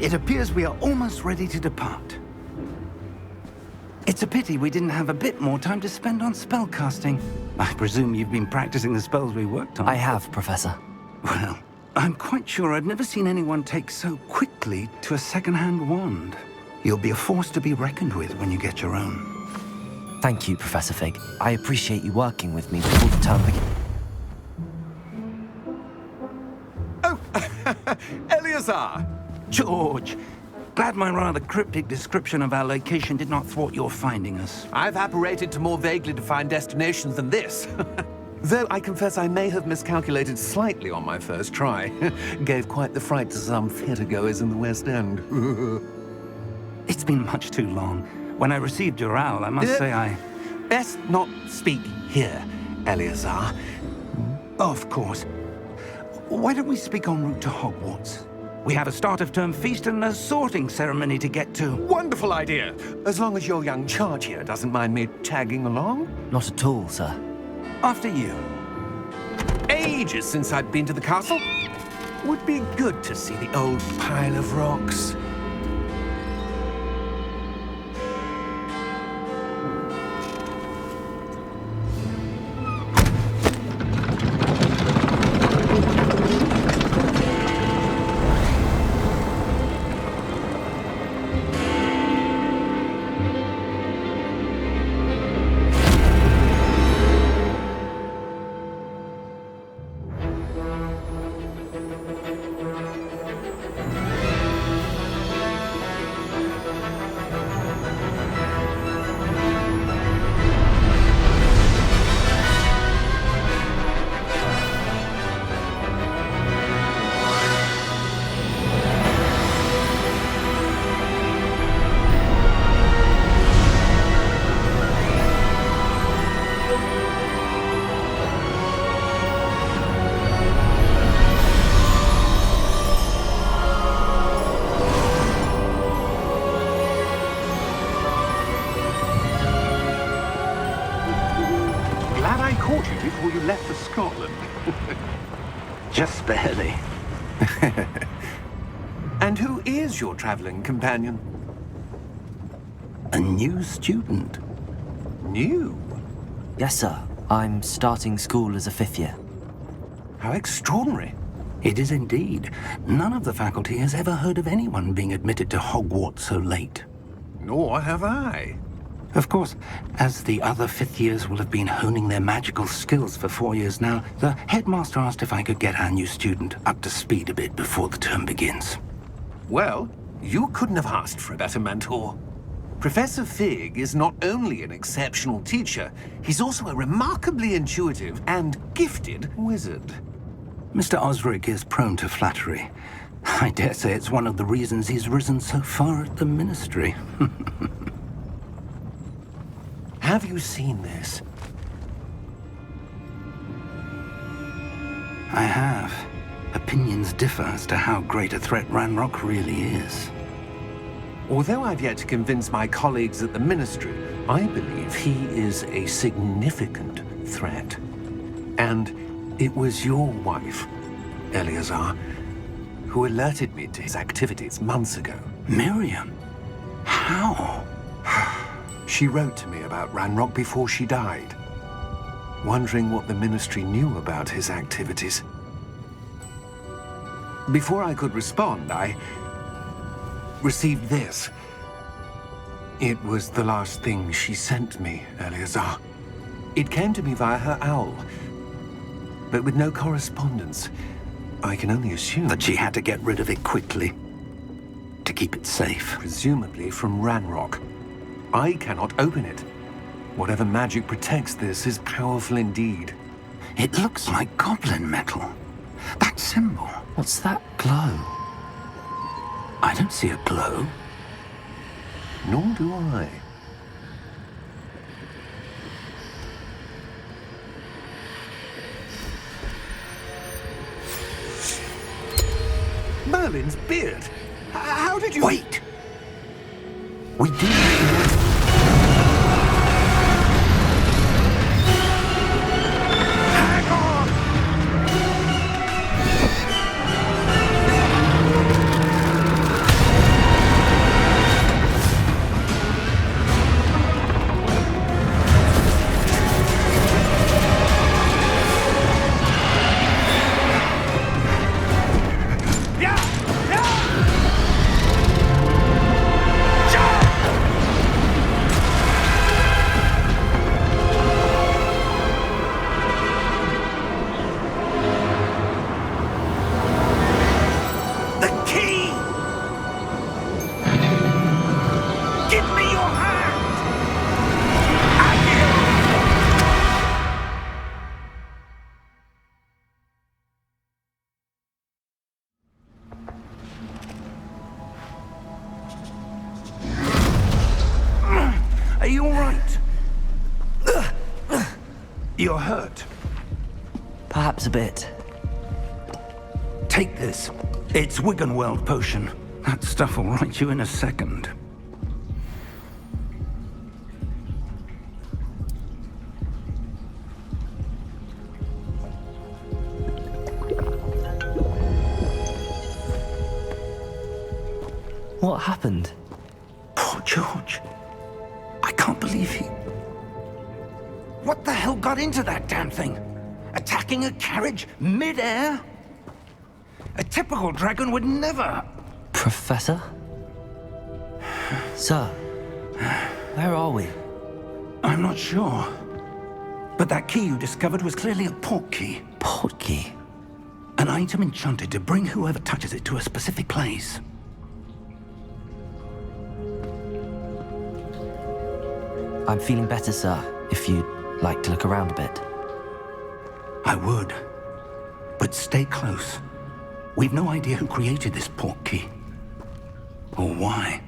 It appears we are almost ready to depart. It's a pity we didn't have a bit more time to spend on spellcasting. I presume you've been practicing the spells we worked on. I have, Professor. Well, I'm quite sure I've never seen anyone take so quickly to a second-hand wand. You'll be a force to be reckoned with when you get your own. Thank you, Professor Fig. I appreciate you working with me before the term begins. Oh, Eleazar! George! Glad my rather cryptic description of our location did not thwart your finding us. I've apparated to more vaguely defined destinations than this. Though I confess I may have miscalculated slightly on my first try. Gave quite the fright to some theatre-goers in the West End. It's been much too long. When I received your owl, I must say I... Best not speak here, Eleazar. Of course. Why don't we speak en route to Hogwarts? We have a start-of-term feast and a sorting ceremony to get to. Wonderful idea! As long as your young charge here doesn't mind me tagging along. Not at all, sir. After you. Ages since I'd been to the castle. Would be good to see the old pile of rocks. Before you left for Scotland. Just barely. And who is your traveling companion? A new student. New? Yes, sir. I'm starting school as a 5th year. How extraordinary. It is indeed. None of the faculty has ever heard of anyone being admitted to Hogwarts so late. Nor have I. Of course, as the other 5th years will have been honing their magical skills for 4 years now, the headmaster asked if I could get our new student up to speed a bit before the term begins. Well, you couldn't have asked for a better mentor. Professor Fig is not only an exceptional teacher, he's also a remarkably intuitive and gifted wizard. Mr. Osric is prone to flattery. I dare say it's one of the reasons he's risen so far at the Ministry. Have you seen this? I have. Opinions differ as to how great a threat Ranrock really is. Although I've yet to convince my colleagues at the Ministry, I believe he is a significant threat. And it was your wife, Eleazar, who alerted me to his activities months ago. Miriam? How? She wrote to me about Ranrock before she died, wondering what the Ministry knew about his activities. Before I could respond, I received this. It was the last thing she sent me, Eleazar. It came to me via her owl, but with no correspondence. I can only assume That she had to get rid of it quickly, to keep it safe. presumably from Ranrock. I cannot open it. Whatever magic protects this is powerful indeed. It looks like goblin metal. That symbol. What's that glow? I don't see a glow. Nor do I. Merlin's beard. How did you... Wait! We do... You're hurt. Perhaps a bit. Take this. It's Wiggenweld potion. That stuff will right you in a second. What happened? Poor George. I can't believe he... What the hell got into that damn thing? Attacking a carriage mid-air? A typical dragon would never... Professor? Sir, where are we? I'm not sure. But that key you discovered was clearly a port key. Port key? An item enchanted to bring whoever touches it to a specific place. I'm feeling better, sir, if you'd like to look around a bit. I would. But stay close. We've no idea who created this port key. Or why.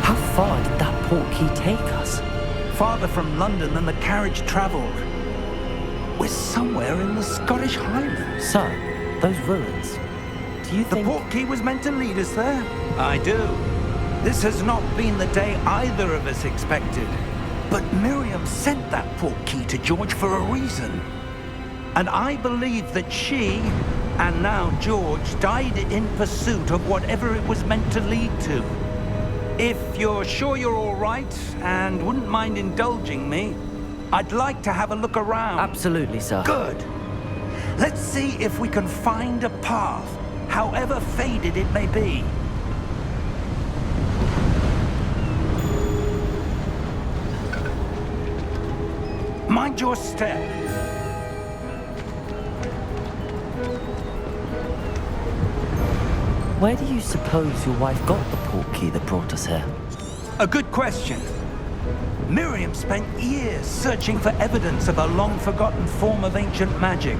How far did that port key take us? Farther from London than the carriage traveled. We're somewhere in the Scottish Highlands. Sir, those ruins. Do you The think... port key was meant to lead us there? I do. This has not been the day either of us expected. But Miriam sent that port key to George for a reason. And I believe that she, and now George, died in pursuit of whatever it was meant to lead to. If you're sure you're all right, and wouldn't mind indulging me, I'd like to have a look around. Absolutely, sir. Good. Let's see if we can find a path, however faded it may be. Mind your step. Where do you suppose your wife got the port key that brought us here? A good question. Miriam spent years searching for evidence of a long-forgotten form of ancient magic.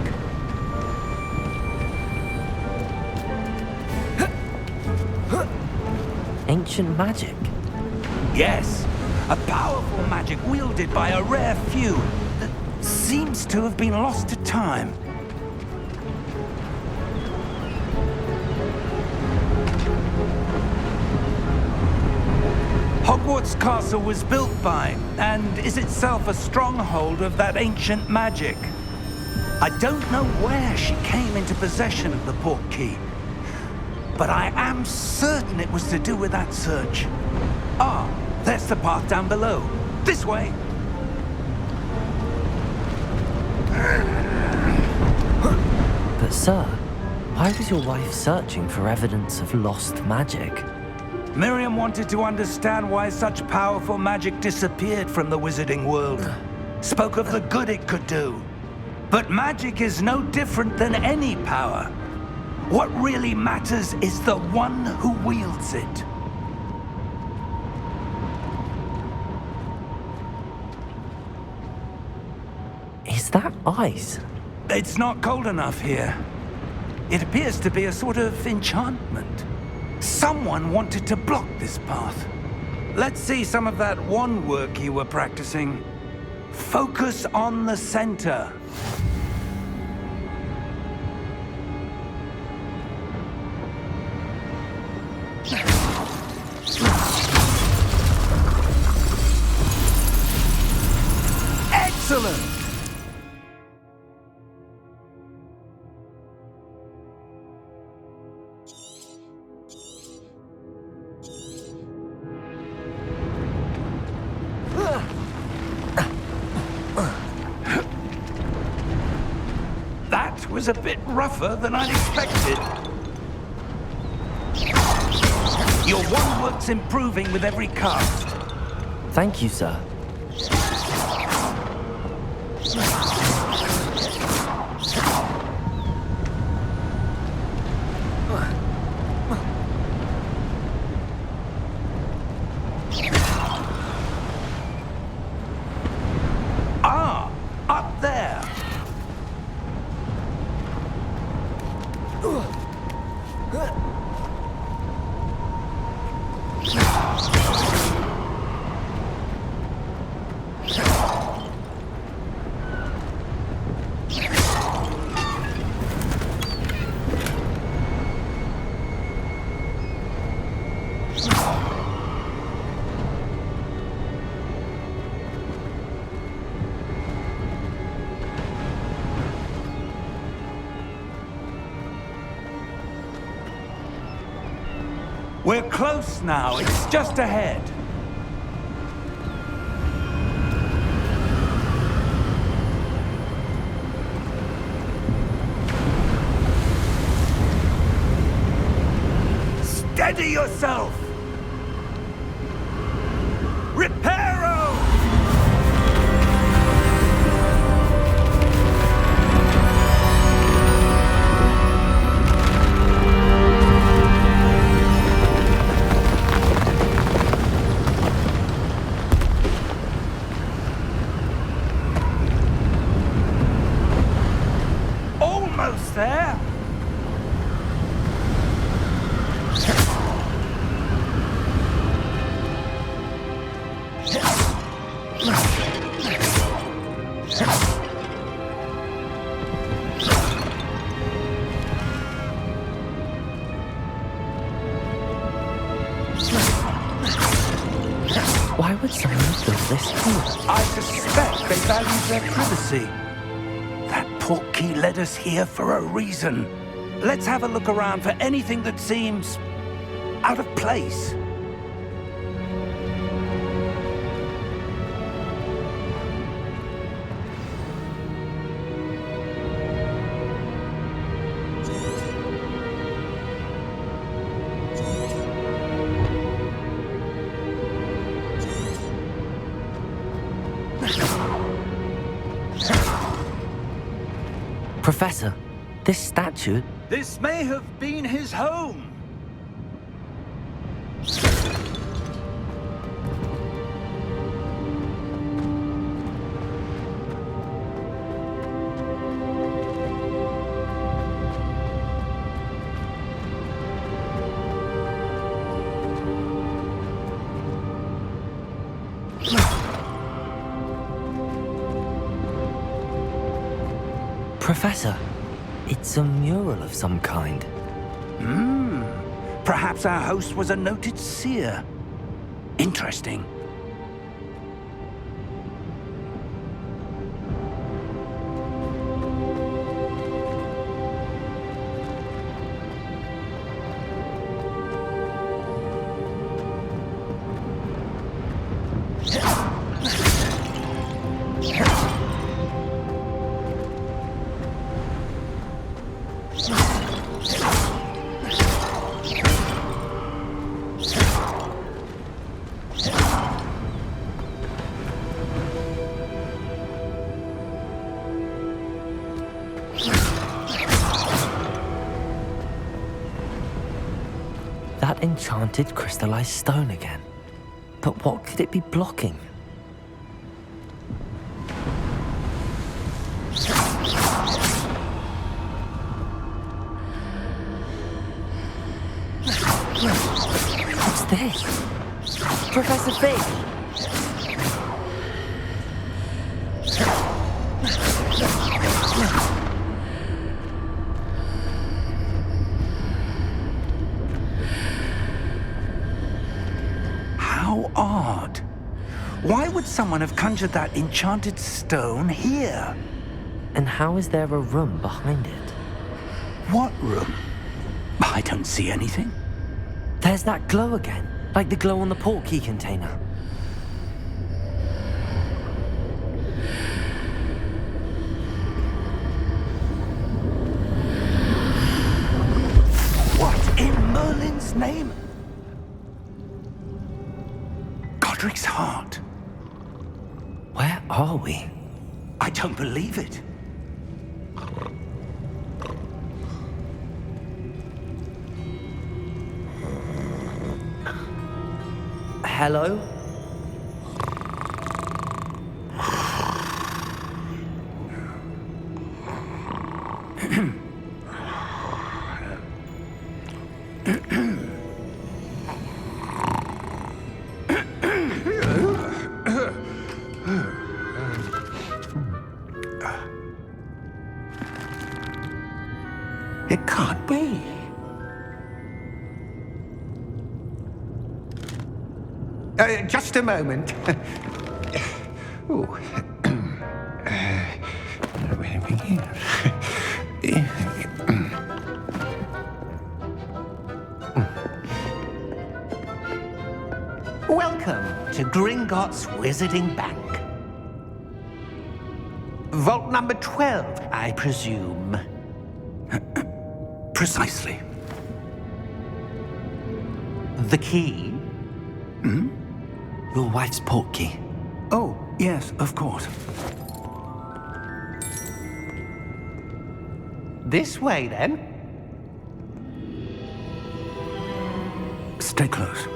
Ancient magic? Yes, a powerful magic wielded by a rare few that seems to have been lost to time. Hogwarts Castle was built by, and is itself a stronghold of that ancient magic. I don't know where she came into possession of the port key, but I am certain it was to do with that search. Ah, there's the path down below. This way. But sir, why was your wife searching for evidence of lost magic? Miriam wanted to understand why such powerful magic disappeared from the wizarding world. Spoke of the good it could do. But magic is no different than any power. What really matters is the one who wields it. Is that ice? It's not cold enough here. It appears to be a sort of enchantment. Someone wanted to block this path. Let's see some of that wand work you were practicing. Focus on the center. Excellent! That was a bit rougher than I'd expected. Your wand work's improving with every cast. Thank you, sir. We're close now. It's just ahead. Steady yourself! Reparo! Almost there! Why would someone have built this here? I suspect they value their privacy. That portkey led us here for a reason. Let's have a look around for anything that seems out of place. Professor, this statue... This may have been his home. Professor, it's a mural of some kind. Perhaps our host was a noted seer. Interesting. That enchanted crystallized stone again. But what could it be blocking? What's this? Professor Fig! How odd. Why would someone have conjured that enchanted stone here? And how is there a room behind it? What room? I don't see anything. There's that glow again, like the glow on the portkey container. What in Merlin's name? Godric's heart. Where are we? I don't believe it. Hello? It can't be. Just a moment. Ooh. Where are we? to Gringotts Wizarding Bank. Vault number 12, I presume. Precisely. The key? Your wife's portkey. Oh, yes, of course. This way, then. Stay close.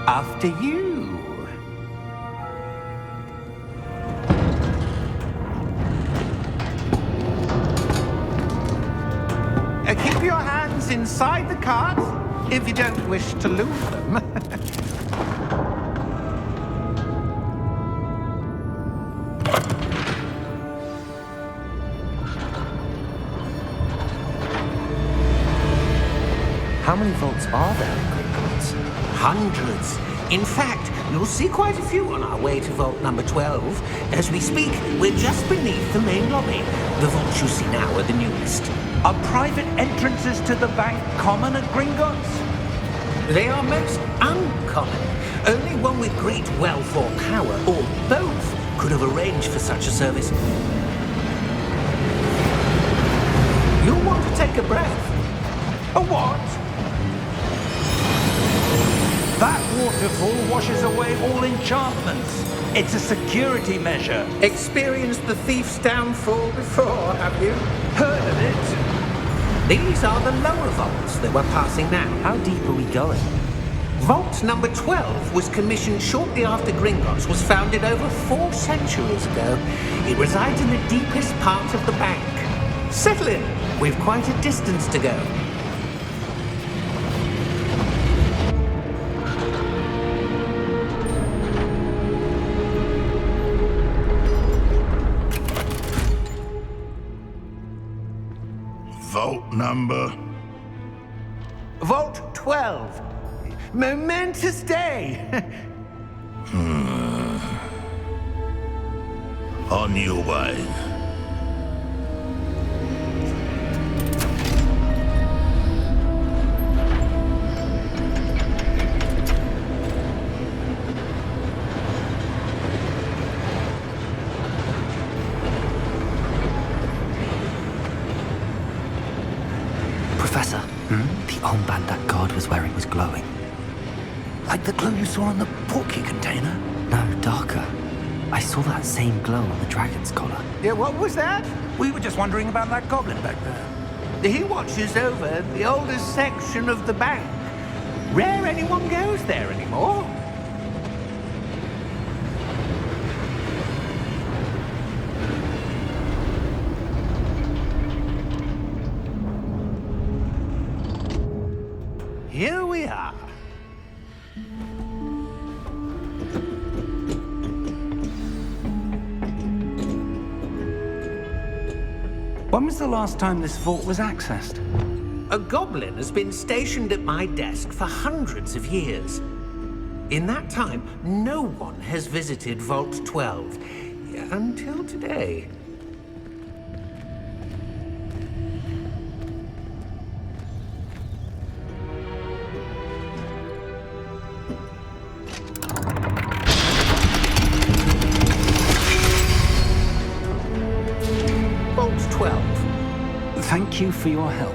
After you. Keep your hands inside the cart if you don't wish to lose them. How many vaults are there in Gringotts? Hundreds. In fact, you'll see quite a few on our way to vault number 12. As we speak, we're just beneath the main lobby. The vaults you see now are the newest. Are private entrances to the bank common at Gringotts? They are most uncommon. Only one with great wealth or power, or both, could have arranged for such a service. You'll want to take a breath. A what? That waterfall washes away all enchantments. It's a security measure. Experienced the thief's downfall before, have you? Heard of it? These are the lower vaults that we're passing now. How deep are we going? Vault number 12 was commissioned shortly after Gringotts was founded over 4 centuries ago. It resides in the deepest part of the bank. Settle in. We've quite a distance to go. Vault number? Vault 12. Momentous day. On your way. Professor, the armband that guard was wearing was glowing. Like the glow you saw on the portkey container? No, darker. I saw that same glow on the dragon's collar. Yeah, what was that? We were just wondering about that goblin back there. He watches over the oldest section of the bank. Rare anyone goes there anymore. Here we are. When was the last time this vault was accessed? A goblin has been stationed at my desk for hundreds of years. In that time, no one has visited Vault 12 until today. Vault 12. Thank you for your help.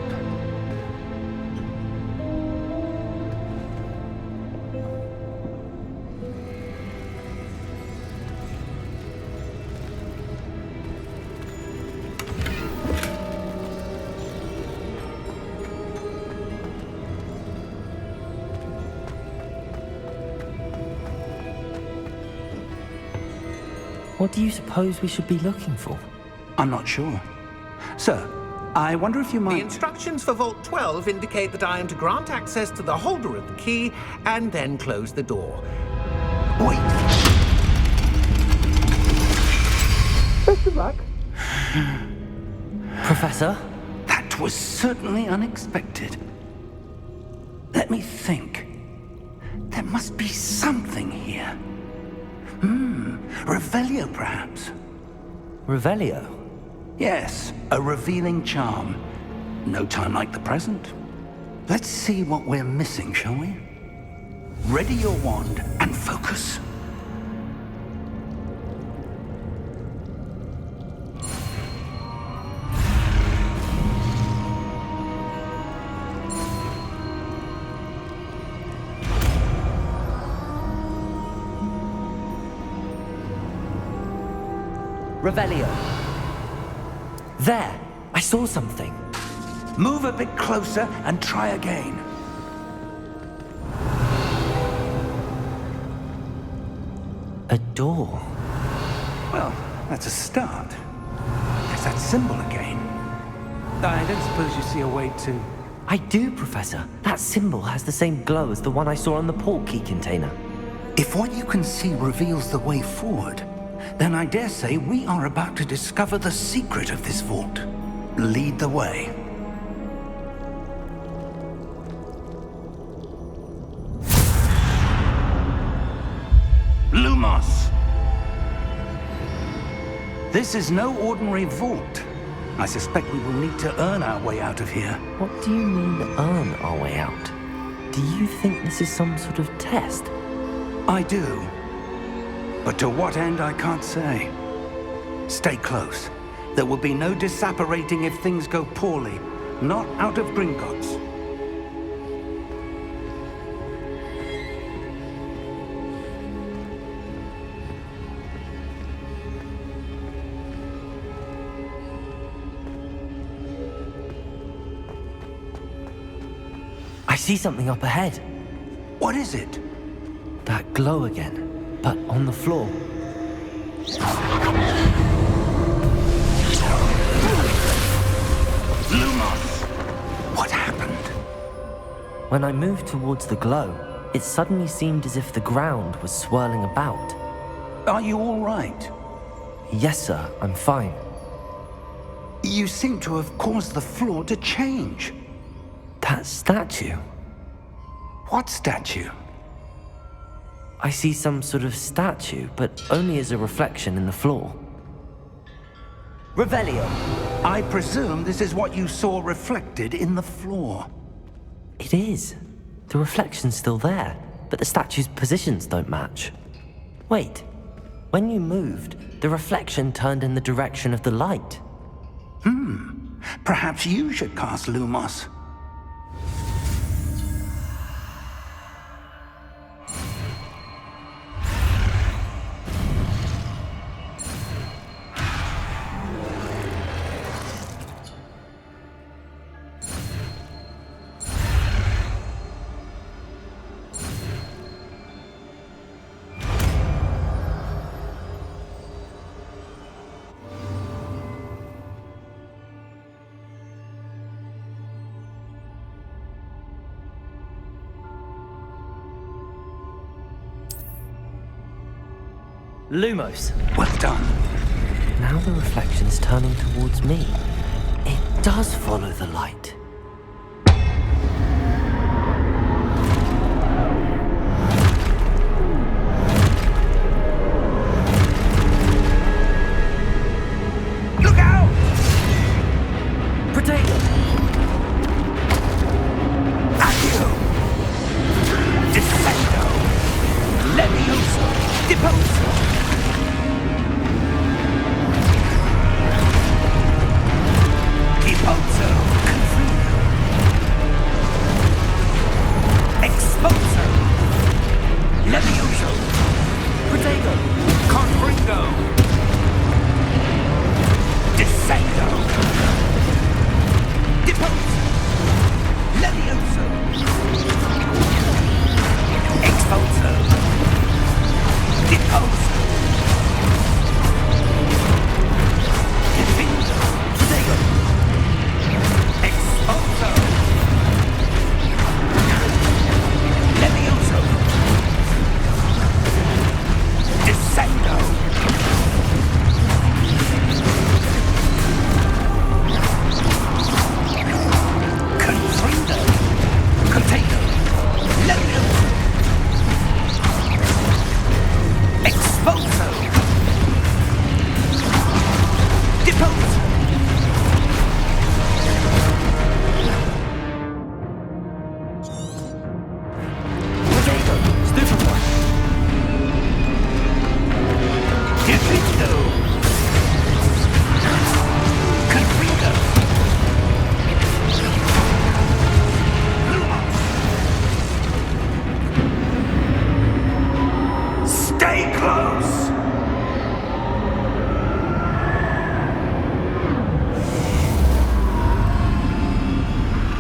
What do you suppose we should be looking for? I'm not sure. Sir, I wonder if you The might... instructions for Vault 12 indicate that I am to grant access to the holder of the key and then close the door. Wait! Best of luck. Professor? That was certainly unexpected. Let me think. There must be something here. Revelio, perhaps. Revelio? Yes, a revealing charm. No time like the present. Let's see what we're missing, shall we? Ready your wand and focus. Revelio. There! I saw something. Move a bit closer and try again. A door. Well, that's a start. There's that symbol again. I don't suppose you see a way to... I do, Professor. That symbol has the same glow as the one I saw on the port key container. If what you can see reveals the way forward, then I dare say we are about to discover the secret of this vault. Lead the way. Lumos! This is no ordinary vault. I suspect we will need to earn our way out of here. What do you mean, earn our way out? Do you think this is some sort of test? I do. But to what end, I can't say. Stay close. There will be no disapparating if things go poorly. Not out of Gringotts. I see something up ahead. What is it? That glow again, but on the floor. Lumos! What happened? When I moved towards the glow, it suddenly seemed as if the ground was swirling about. Are you all right? Yes, sir, I'm fine. You seem to have caused the floor to change. That statue. What statue? I see some sort of statue, but only as a reflection in the floor. Revelio! I presume this is what you saw reflected in the floor. It is. The reflection's still there, but the statue's positions don't match. Wait. When you moved, the reflection turned in the direction of the light. Perhaps you should cast Lumos. Lumos! Well done. Now the reflection is turning towards me. It does follow the light. Look out! Protego! Accio! Defendo! Levioso! Deposo! Deposo! Confringo!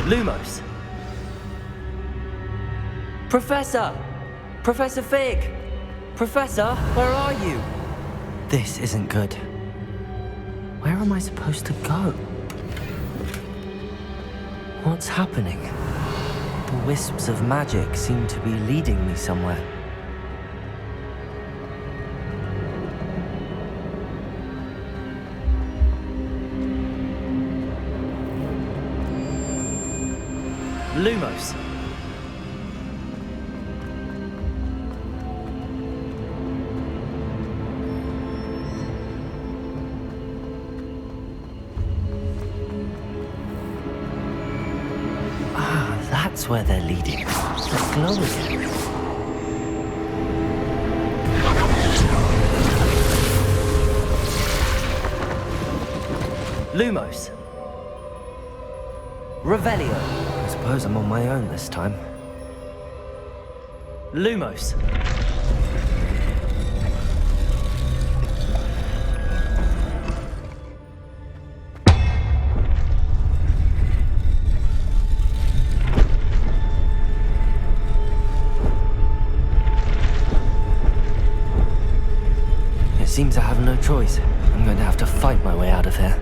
Lumos. Professor! Professor Fig! Professor, where are you? This isn't good. Where am I supposed to go? What's happening? The wisps of magic seem to be leading me somewhere. Lumos. That's where they're leading. They're glowing. Lumos. Revelio. I suppose I'm on my own this time. Lumos. Seems I have no choice. I'm going to have to fight my way out of here.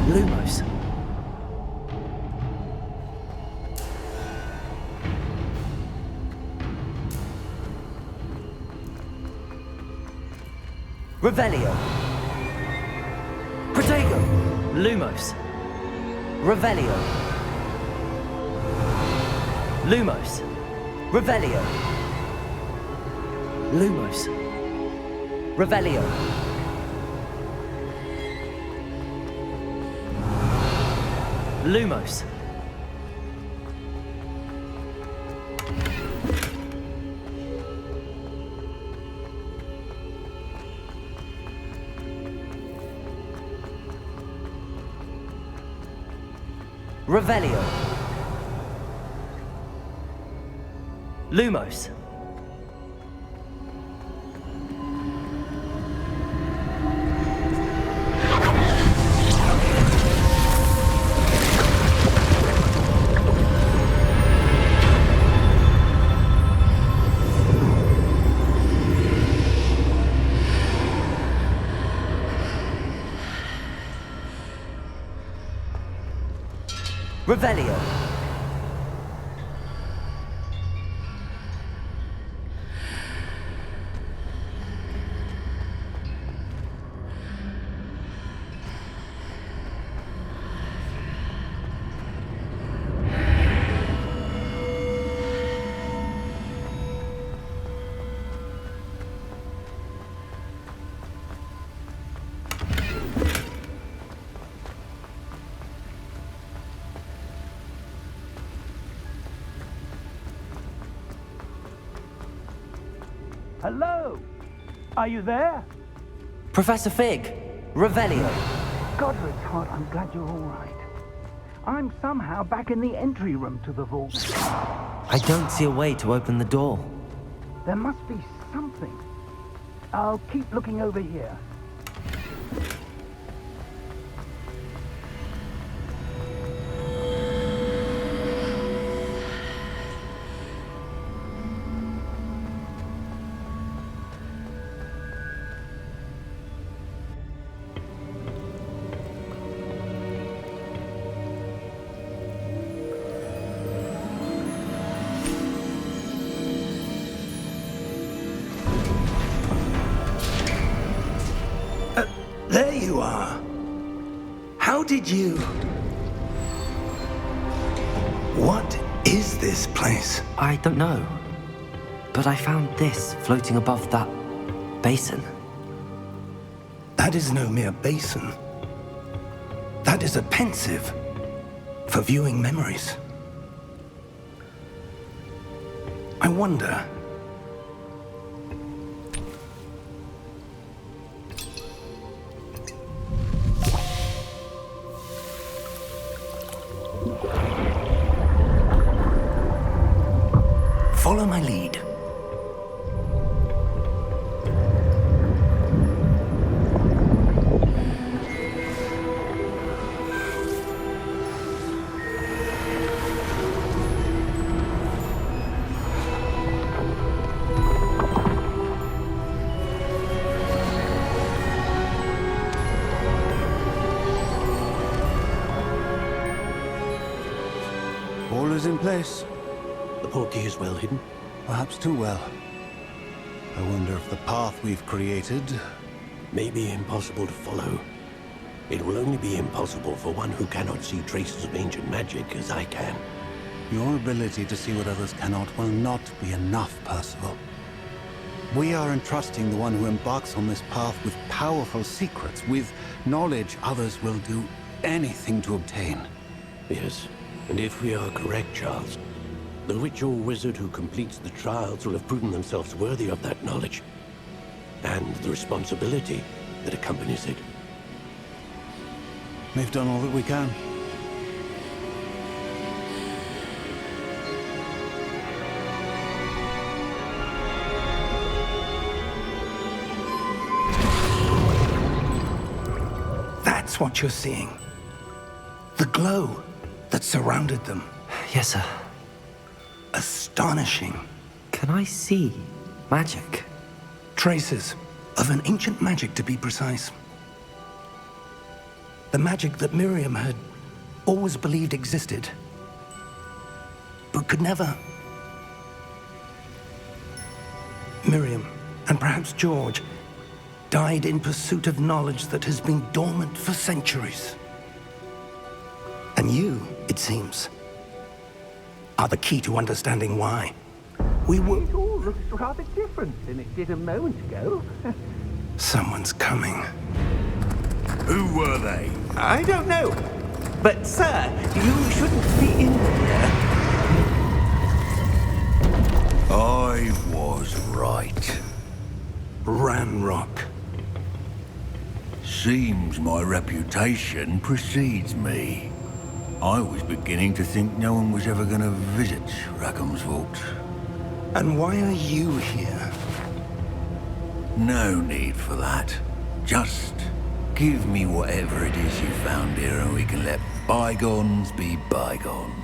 Lumos. Revelio. Protego. Lumos. Revelio. Lumos. Revelio. Lumos. Revelio. Lumos. Revelio. Lumos. Revelio. Hello? Are you there? Professor Fig. Revelio. God, Richard, I'm glad you're all right. I'm somehow back in the entry room to the vault. I don't see a way to open the door. There must be something. I'll keep looking over here. There you are. How did you... What is this place? I don't know. But I found this floating above that basin. That is no mere basin. That is a pensive for viewing memories. I wonder... Follow my lead. All is in place. The portkey is well hidden. Perhaps too well. I wonder if the path we've created... May be impossible to follow. It will only be impossible for one who cannot see traces of ancient magic as I can. Your ability to see what others cannot will not be enough, Percival. We are entrusting the one who embarks on this path with powerful secrets, with knowledge others will do anything to obtain. Yes, and if we are correct, Charles, the witch or wizard who completes the trials will have proven themselves worthy of that knowledge, and the responsibility that accompanies it. We've done all that we can. That's what you're seeing. The glow that surrounded them. Yes, sir. Astonishing. Can I see magic? Traces of an ancient magic, to be precise. The magic that Miriam had always believed existed, but could never. Miriam, and perhaps George, died in pursuit of knowledge that has been dormant for centuries. And you, it seems, are the key to understanding why. We were... It all looks rather different than it did a moment ago. Someone's coming. Who were they? I don't know. But, sir, you shouldn't be in here. I was right. Ranrock. Seems my reputation precedes me. I was beginning to think no one was ever going to visit Rackham's vault. And why are you here? No need for that. Just give me whatever it is you found here and we can let bygones be bygones.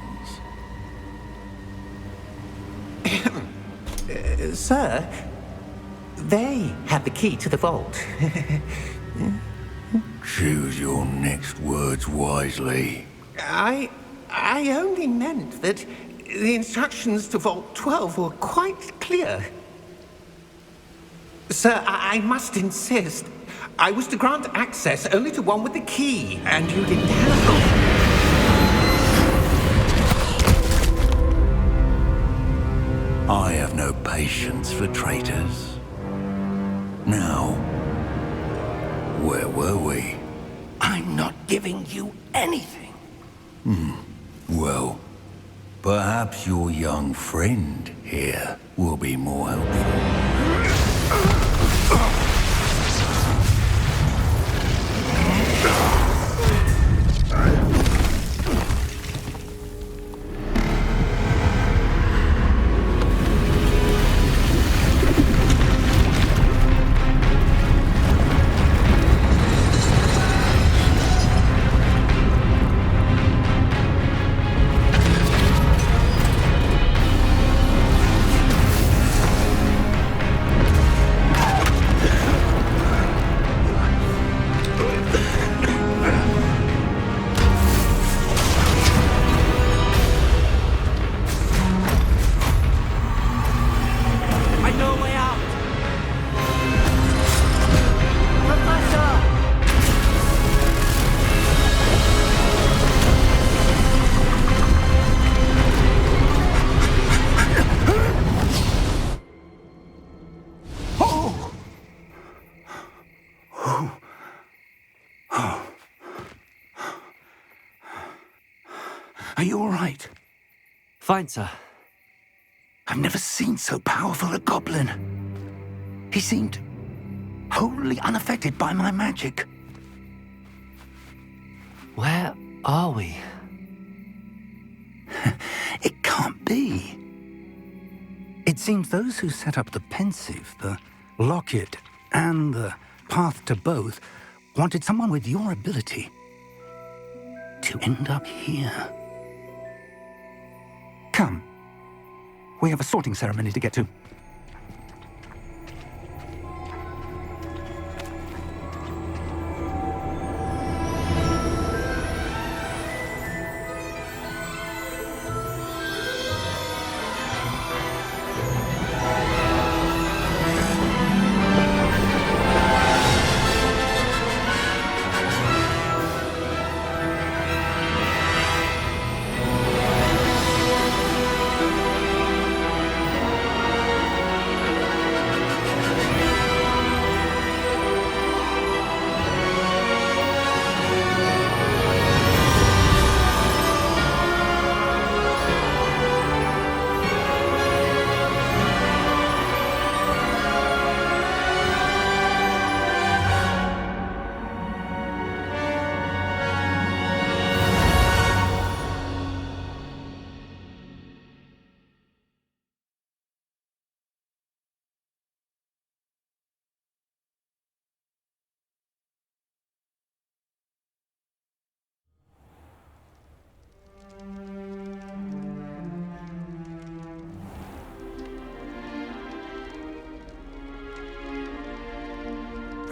Sir, they have the key to the vault. Choose your next words wisely. I only meant that the instructions to Vault 12 were quite clear. Sir, I must insist. I was to grant access only to one with the key, and you didn't have I have no patience for traitors. Now, where were we? I'm not giving you anything. Well, perhaps your young friend here will be more helpful. you all right? Fine, sir. I've never seen so powerful a goblin. He seemed wholly unaffected by my magic. Where are we? It can't be. It seems those who set up the pensive, the locket, and the path to both wanted someone with your ability to end up here. Come. We have a sorting ceremony to get to.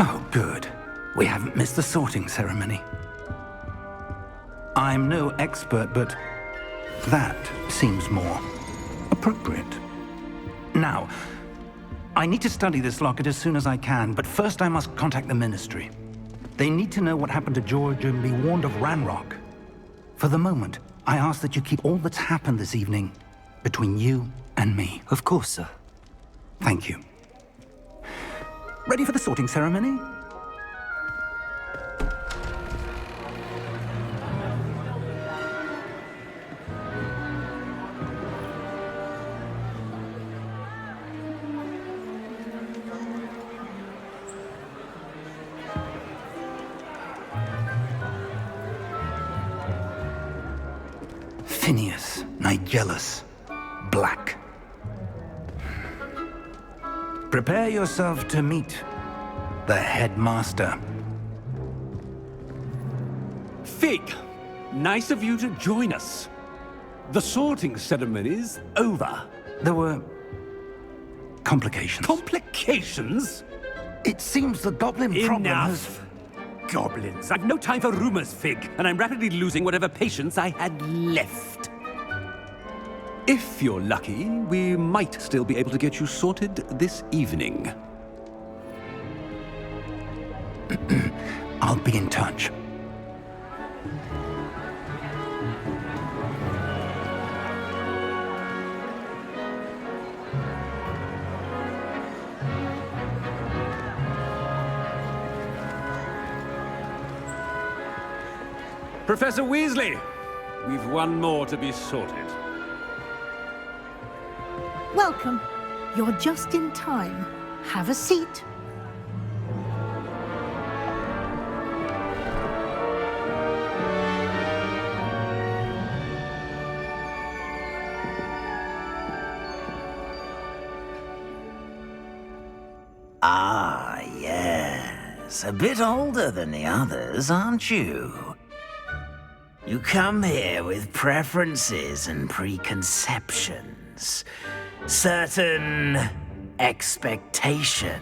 Oh, good. We haven't missed the sorting ceremony. I'm no expert, but that seems more appropriate. Now, I need to study this locket as soon as I can, but first I must contact the Ministry. They need to know what happened to George and be warned of Ranrock. For the moment, I ask that you keep all that's happened this evening between you and me. Of course, sir. Thank you. Ready for the sorting ceremony? Phineas, Nigellus, Black. Prepare yourself to meet the headmaster. Fig, nice of you to join us. The sorting ceremony's over. There were complications. Complications? It seems the goblin problem has... Enough! Goblins. I've no time for rumors, Fig, and I'm rapidly losing whatever patience I had left. If you're lucky, we might still be able to get you sorted this evening. I'll be in touch. Professor Weasley, we've one more to be sorted. Welcome. You're just in time. Have a seat. Ah, yes. A bit older than the others, aren't you? You come here with preferences and preconceptions. Certain expectations.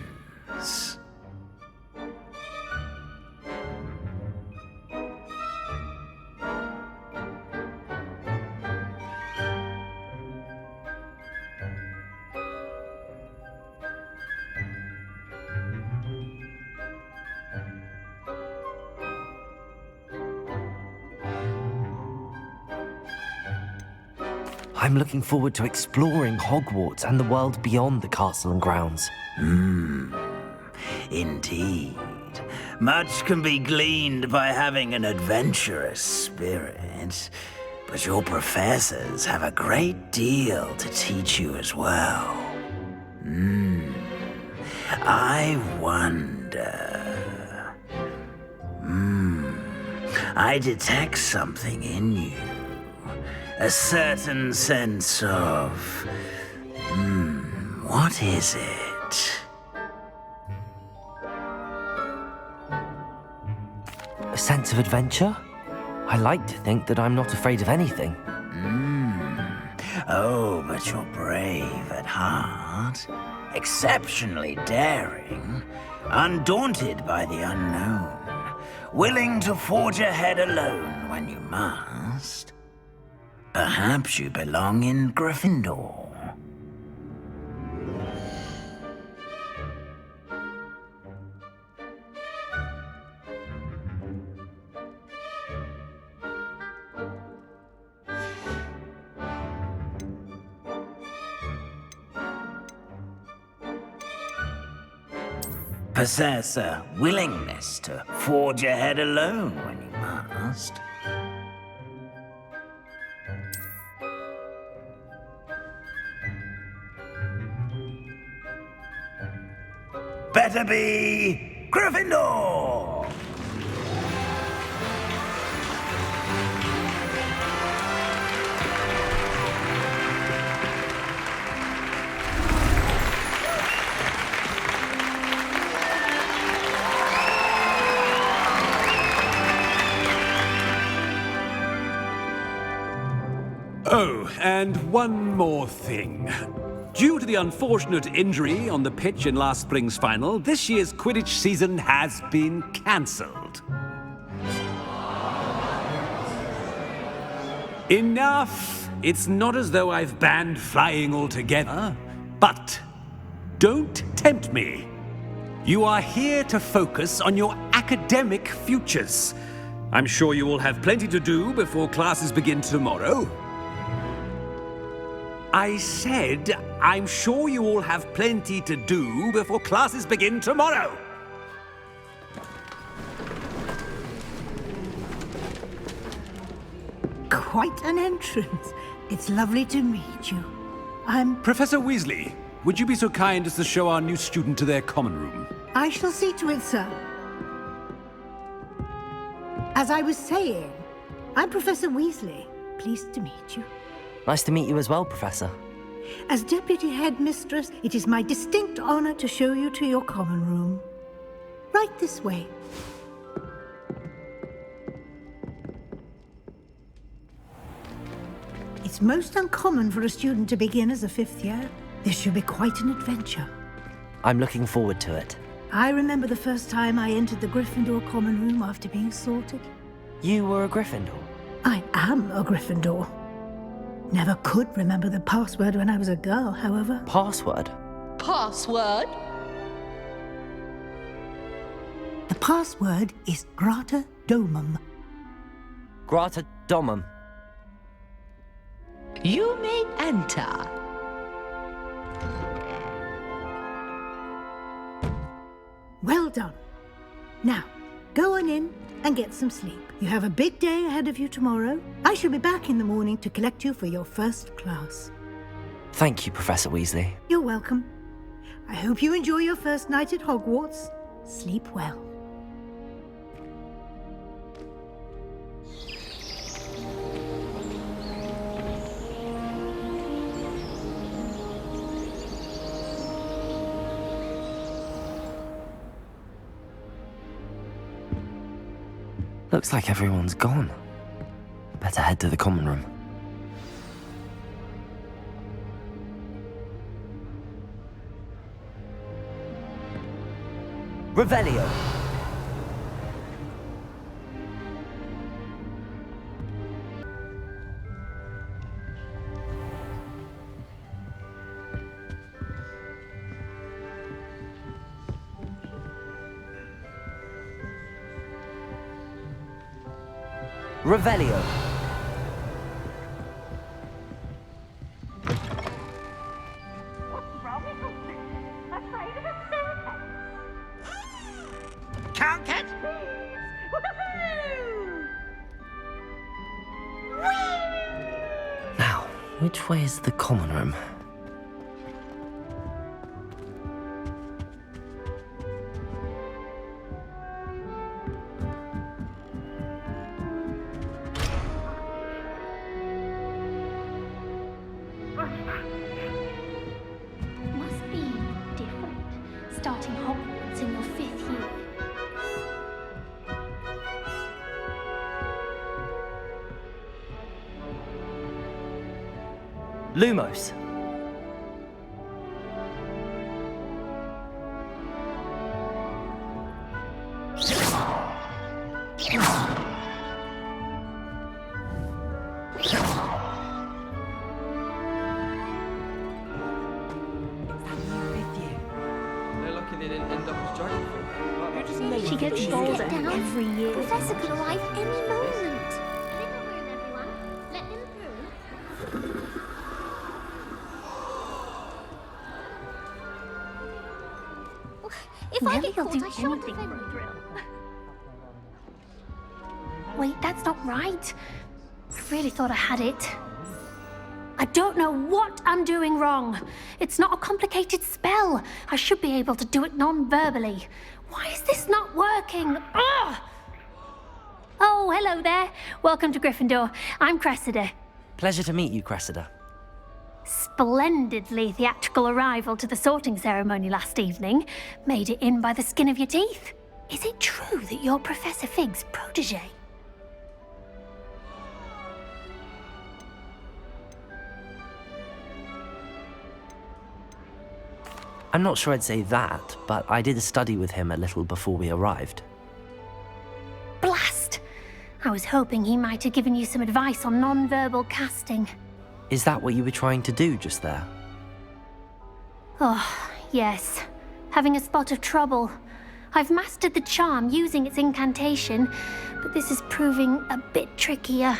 I'm looking forward to exploring Hogwarts and the world beyond the castle and grounds. Indeed. Much can be gleaned by having an adventurous spirit. but your professors have a great deal to teach you as well. I wonder... I detect something in you. A certain sense of... what is it? A sense of adventure? I like to think that I'm not afraid of anything. Oh, but you're brave at heart. Exceptionally daring. Undaunted by the unknown. Willing to forge ahead alone when you must. Perhaps you belong in Gryffindor. Possess a willingness to forge ahead alone when you must. Better be Gryffindor! Oh, and one more thing. Due to the unfortunate injury on the pitch in last spring's final, this year's Quidditch season has been cancelled. Enough! It's not as though I've banned flying altogether, but don't tempt me. You are here to focus on your academic futures. I'm sure you will have plenty to do before classes begin tomorrow. I said, I'm sure you all have plenty to do before classes begin tomorrow. Quite an entrance. It's lovely to meet you. I'm... Professor Weasley, would you be so kind as to show our new student to their common room? I shall see to it, sir. As I was saying, I'm Professor Weasley. Pleased to meet you. Nice to meet you as well, Professor. As Deputy Headmistress, it is my distinct honor to show you to your common room. Right this way. It's most uncommon for a student to begin as a fifth year. This should be quite an adventure. I'm looking forward to it. I remember the first time I entered the Gryffindor common room after being sorted. You were a Gryffindor? I am a Gryffindor. Never could remember the password when I was a girl, however. Password? Password? The password is Grata Domum. Grata Domum. You may enter. Well done. Now, go on in and get some sleep. You have a big day ahead of you tomorrow. I shall be back in the morning to collect you for your first class. Thank you, Professor Weasley. You're welcome. I hope you enjoy your first night at Hogwarts. Sleep well. Looks like everyone's gone. Better head to the common room. Revelio! Revelio. Can't catch Whee! Which way is the common room? Must be different, starting Hogwarts in your 5th year. Lumos! She gets bolder every year. Professor could arrive any moment. Leave the room, everyone. Let him through. If I get caught, I shan't defend me. Wait, that's not right. I really thought I had it. I don't know what I'm doing wrong. It's not a complicated spell. I should be able to do it non-verbally. Why is this not working? Ugh! Oh, hello there. Welcome to Gryffindor. I'm Cressida. Pleasure to meet you, Cressida. Splendidly theatrical arrival to the sorting ceremony last evening. Made it in by the skin of your teeth. Is it true that you're Professor Fig's protege? I'm not sure I'd say that, but I did study with him a little before we arrived. Blast! I was hoping he might have given you some advice on non-verbal casting. Is that what you were trying to do just there? Oh, yes. Having a spot of trouble. I've mastered the charm using its incantation, but this is proving a bit trickier.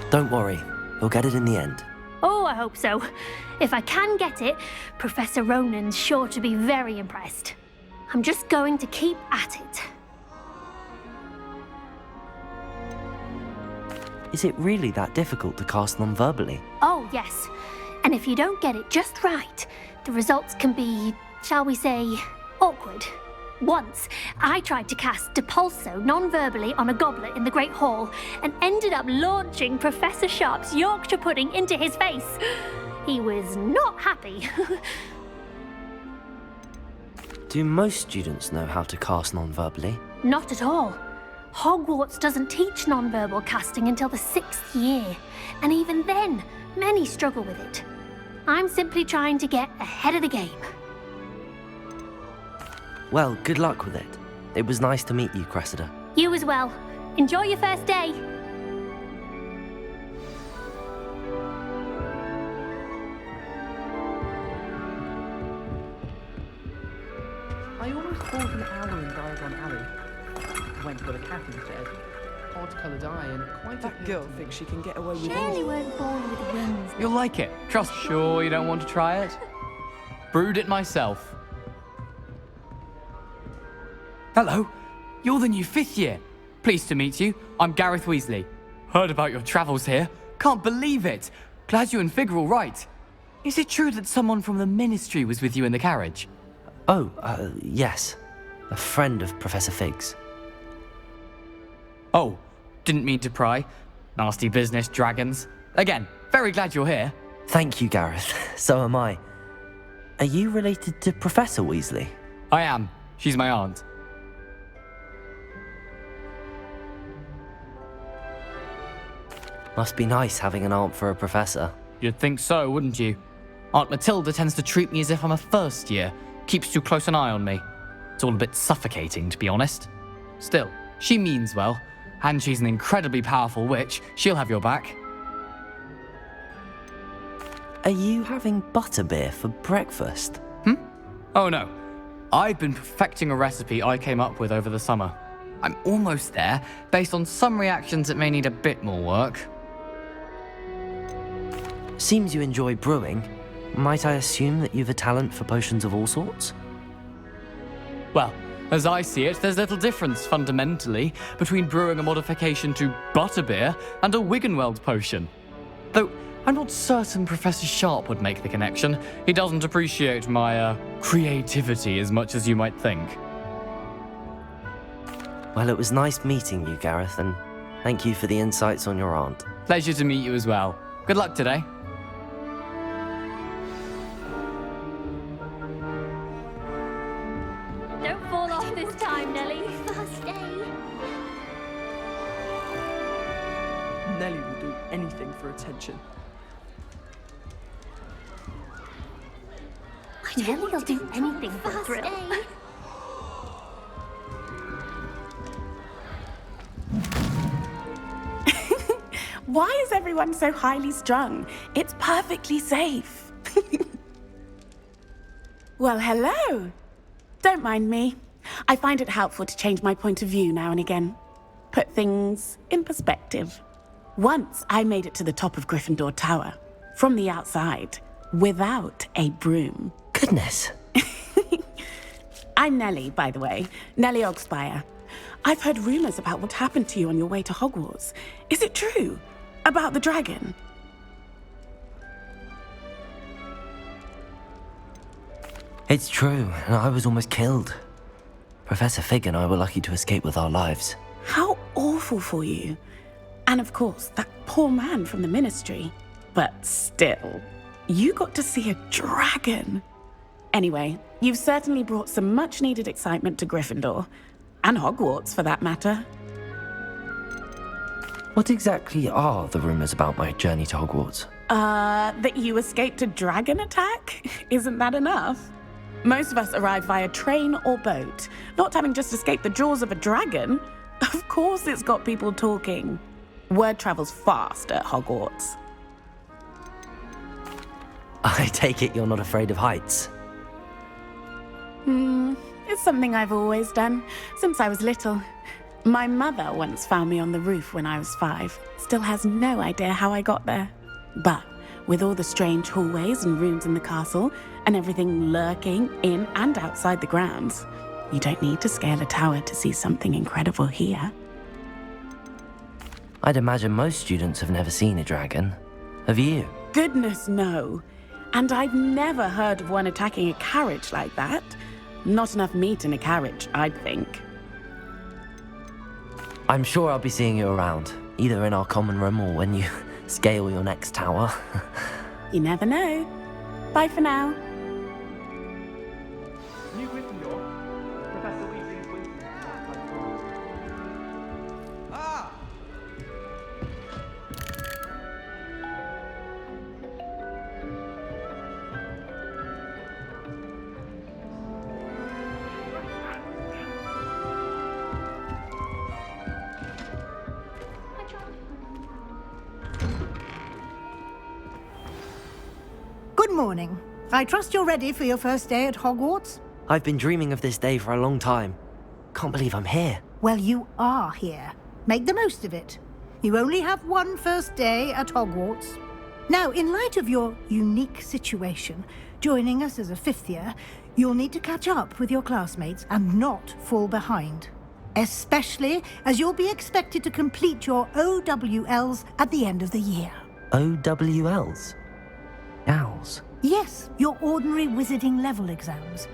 Don't worry, you'll get it in the end. Oh, I hope so. If I can get it, Professor Ronan's sure to be very impressed. I'm just going to keep at it. Is it really that difficult to cast non-verbally? Oh, yes. And if you don't get it just right, the results can be, shall we say, awkward. Once, I tried to cast Depulso non-verbally on a goblet in the Great Hall and ended up launching Professor Sharp's Yorkshire pudding into his face. He was not happy. Do most students know how to cast non-verbally? Not at all. Hogwarts doesn't teach non-verbal casting until the 6th year, and even then, many struggle with it. I'm simply trying to get ahead of the game. Well, good luck with it. It was nice to meet you, Cressida. You as well. Enjoy your first day. I almost bought an owl in Diagon Alley. Went and got a cat instead. Odd-coloured eye and quite That girl thinks she can get away with Surely anything. weren't born with wings. You'll like it. Trust. Sure you don't want to try it? Brewed it myself. Hello. You're the new 5th year. Pleased to meet you. I'm Gareth Weasley. Heard about your travels here. Can't believe it. Glad you and Fig are all right. Is it true that someone from the Ministry was with you in the carriage? Oh, yes. A friend of Professor Fig's. Oh, didn't mean to pry. Nasty business, dragons. Again, very glad you're here. Thank you, Gareth. So am I. Are you related to Professor Weasley? I am. She's my aunt. Must be nice having an aunt for a professor. You'd think so, wouldn't you? Aunt Matilda tends to treat me as if I'm a first year. Keeps too close an eye on me. It's all a bit suffocating, to be honest. Still, she means well. And she's an incredibly powerful witch. She'll have your back. Are you having butterbeer for breakfast? Oh no. I've been perfecting a recipe I came up with over the summer. I'm almost there, based on some reactions that may need a bit more work. Seems you enjoy brewing. Might I assume that you've a talent for potions of all sorts? Well, As I see it, there's little difference, fundamentally, between brewing a modification to butterbeer and a Wiggenweld potion. Though, I'm not certain Professor Sharp would make the connection. He doesn't appreciate my, creativity as much as you might think. Well, it was nice meeting you, Gareth, and thank you for the insights on your aunt. Pleasure to meet you as well. Good luck today. Don't fall off this time, Nellie. First day. Nellie will do anything for attention. Nellie will do anything for a First thrill. day. Why is everyone so highly strung? It's perfectly safe. Well, hello. Don't mind me. I find it helpful to change my point of view now and again. Put things in perspective. Once I made it to the top of Gryffindor Tower, from the outside, without a broom. Goodness. I'm Nellie, by the way. Nellie Ogspire. I've heard rumors about what happened to you on your way to Hogwarts. Is it true? About the dragon? It's true, and I was almost killed. Professor Fig and I were lucky to escape with our lives. How awful for you. And of course, that poor man from the Ministry. But still, you got to see a dragon. Anyway, you've certainly brought some much-needed excitement to Gryffindor. And Hogwarts, for that matter. What exactly are the rumors about my journey to Hogwarts? That you escaped a dragon attack? Isn't that enough? Most of us arrive via train or boat, not having just escaped the jaws of a dragon. Of course it's got people talking. Word travels fast at Hogwarts. I take it you're not afraid of heights. It's something I've always done, since I was little. My mother once found me on the roof when I was 5. Still has no idea how I got there. But with all the strange hallways and rooms in the castle, and everything lurking in and outside the grounds, you don't need to scale a tower to see something incredible here. I'd imagine most students have never seen a dragon. Have you? Goodness, no. And I've never heard of one attacking a carriage like that. Not enough meat in a carriage, I'd think. I'm sure I'll be seeing you around, either in our common room or when you scale your next tower. You never know. Bye for now. New Gryffindor. Professor Weasley's Winston. Ah! Good morning. I trust you're ready for your first day at Hogwarts? I've been dreaming of this day for a long time. Can't believe I'm here. Well, you are here. Make the most of it. You only have one first day at Hogwarts. Now, in light of your unique situation, joining us as a 5th year, you'll need to catch up with your classmates and not fall behind. Especially as you'll be expected to complete your OWLs at the end of the year. OWLs? Owls? Yes, your ordinary wizarding level exams.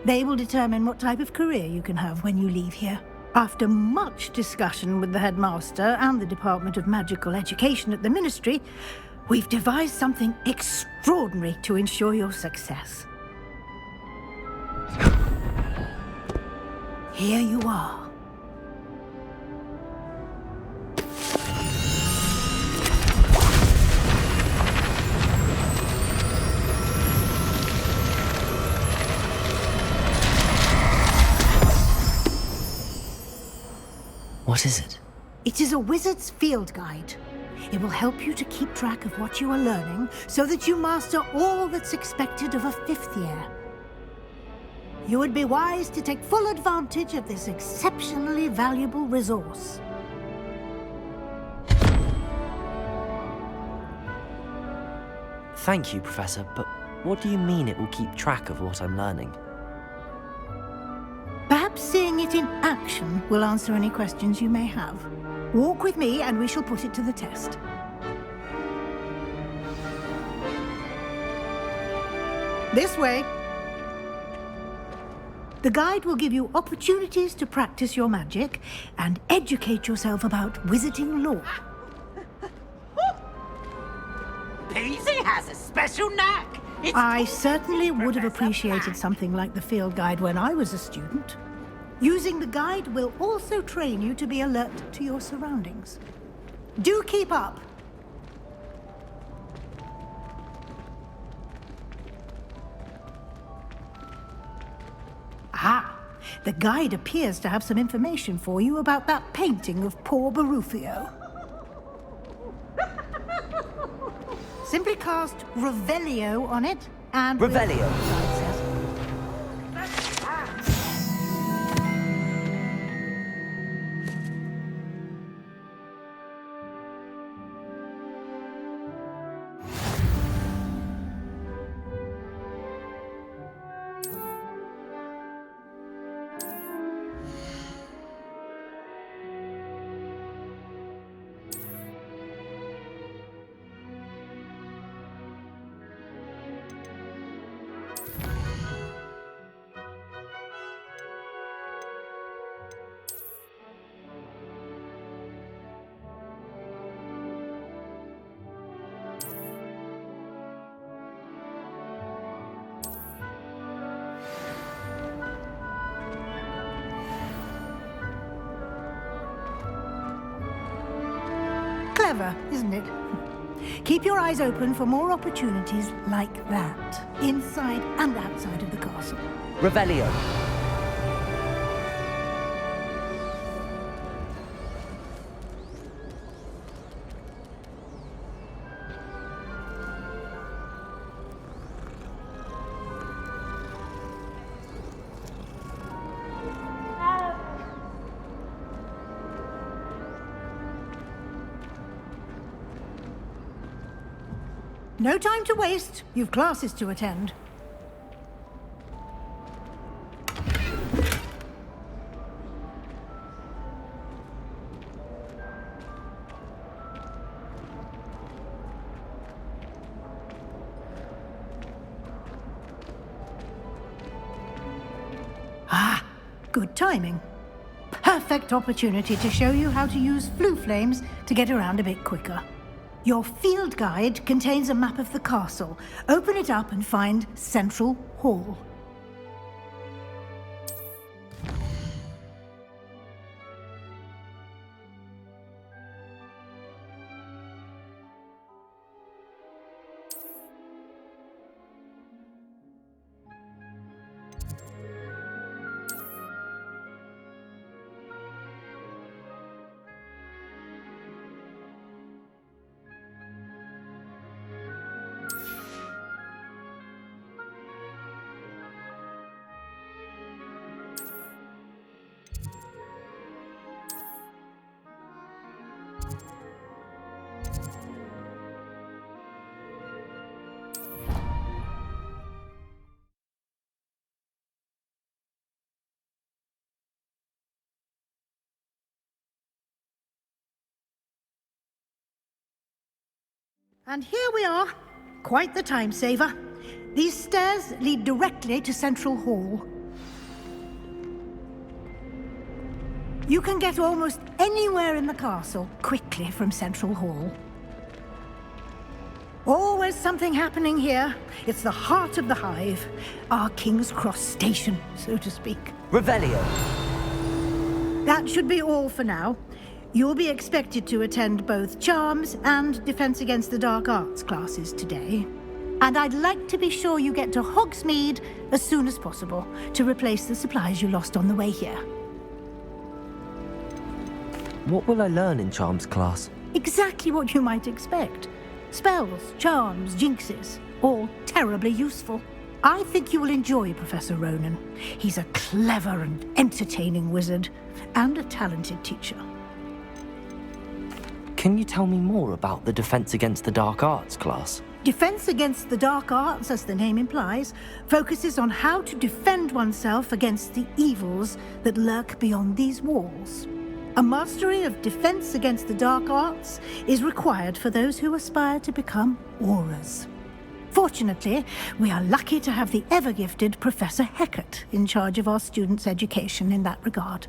They will determine what type of career you can have when you leave here. After much discussion with the headmaster and the Department of Magical Education at the Ministry, we've devised something extraordinary to ensure your success. Here you are. What is it? It is a wizard's field guide. It will help you to keep track of what you are learning so that you master all that's expected of a 5th year. You would be wise to take full advantage of this exceptionally valuable resource. Thank you, Professor, but what do you mean it will keep track of what I'm learning? Perhaps seeing it in action will answer any questions you may have. Walk with me and we shall put it to the test. This way. The guide will give you opportunities to practice your magic and educate yourself about wizarding lore. Peasy has a special knack. I certainly would have appreciated something like the field guide when I was a student. Using the guide will also train you to be alert to your surroundings. Do keep up. Ah, the guide appears to have some information for you about that painting of poor Barufio. Simply cast Revelio on it, and... Revelio. Clever, isn't it? Keep your eyes open for more opportunities like that, inside and outside of the castle. Revelio. No time to waste. You've classes to attend. Ah, good timing. Perfect opportunity to show you how to use flue flames to get around a bit quicker. Your field guide contains a map of the castle. Open it up and find Central Hall. And here we are. Quite the time saver. These stairs lead directly to Central Hall. You can get almost anywhere in the castle quickly from Central Hall. Always something happening here. It's the heart of the hive. Our King's Cross station, so to speak. Revelio. That should be all for now. You'll be expected to attend both Charms and Defense Against the Dark Arts classes today. And I'd like to be sure you get to Hogsmeade as soon as possible to replace the supplies you lost on the way here. What will I learn in Charms class? Exactly what you might expect. Spells, charms, jinxes, all terribly useful. I think you will enjoy Professor Ronan. He's a clever and entertaining wizard, and a talented teacher. Can you tell me more about the Defense Against the Dark Arts class? Defense against the dark arts, as the name implies, focuses on how to defend oneself against the evils that lurk beyond these walls. A mastery of defense against the dark arts is required for those who aspire to become Aurors. Fortunately, we are lucky to have the ever-gifted Professor Hecat in charge of our students' education in that regard.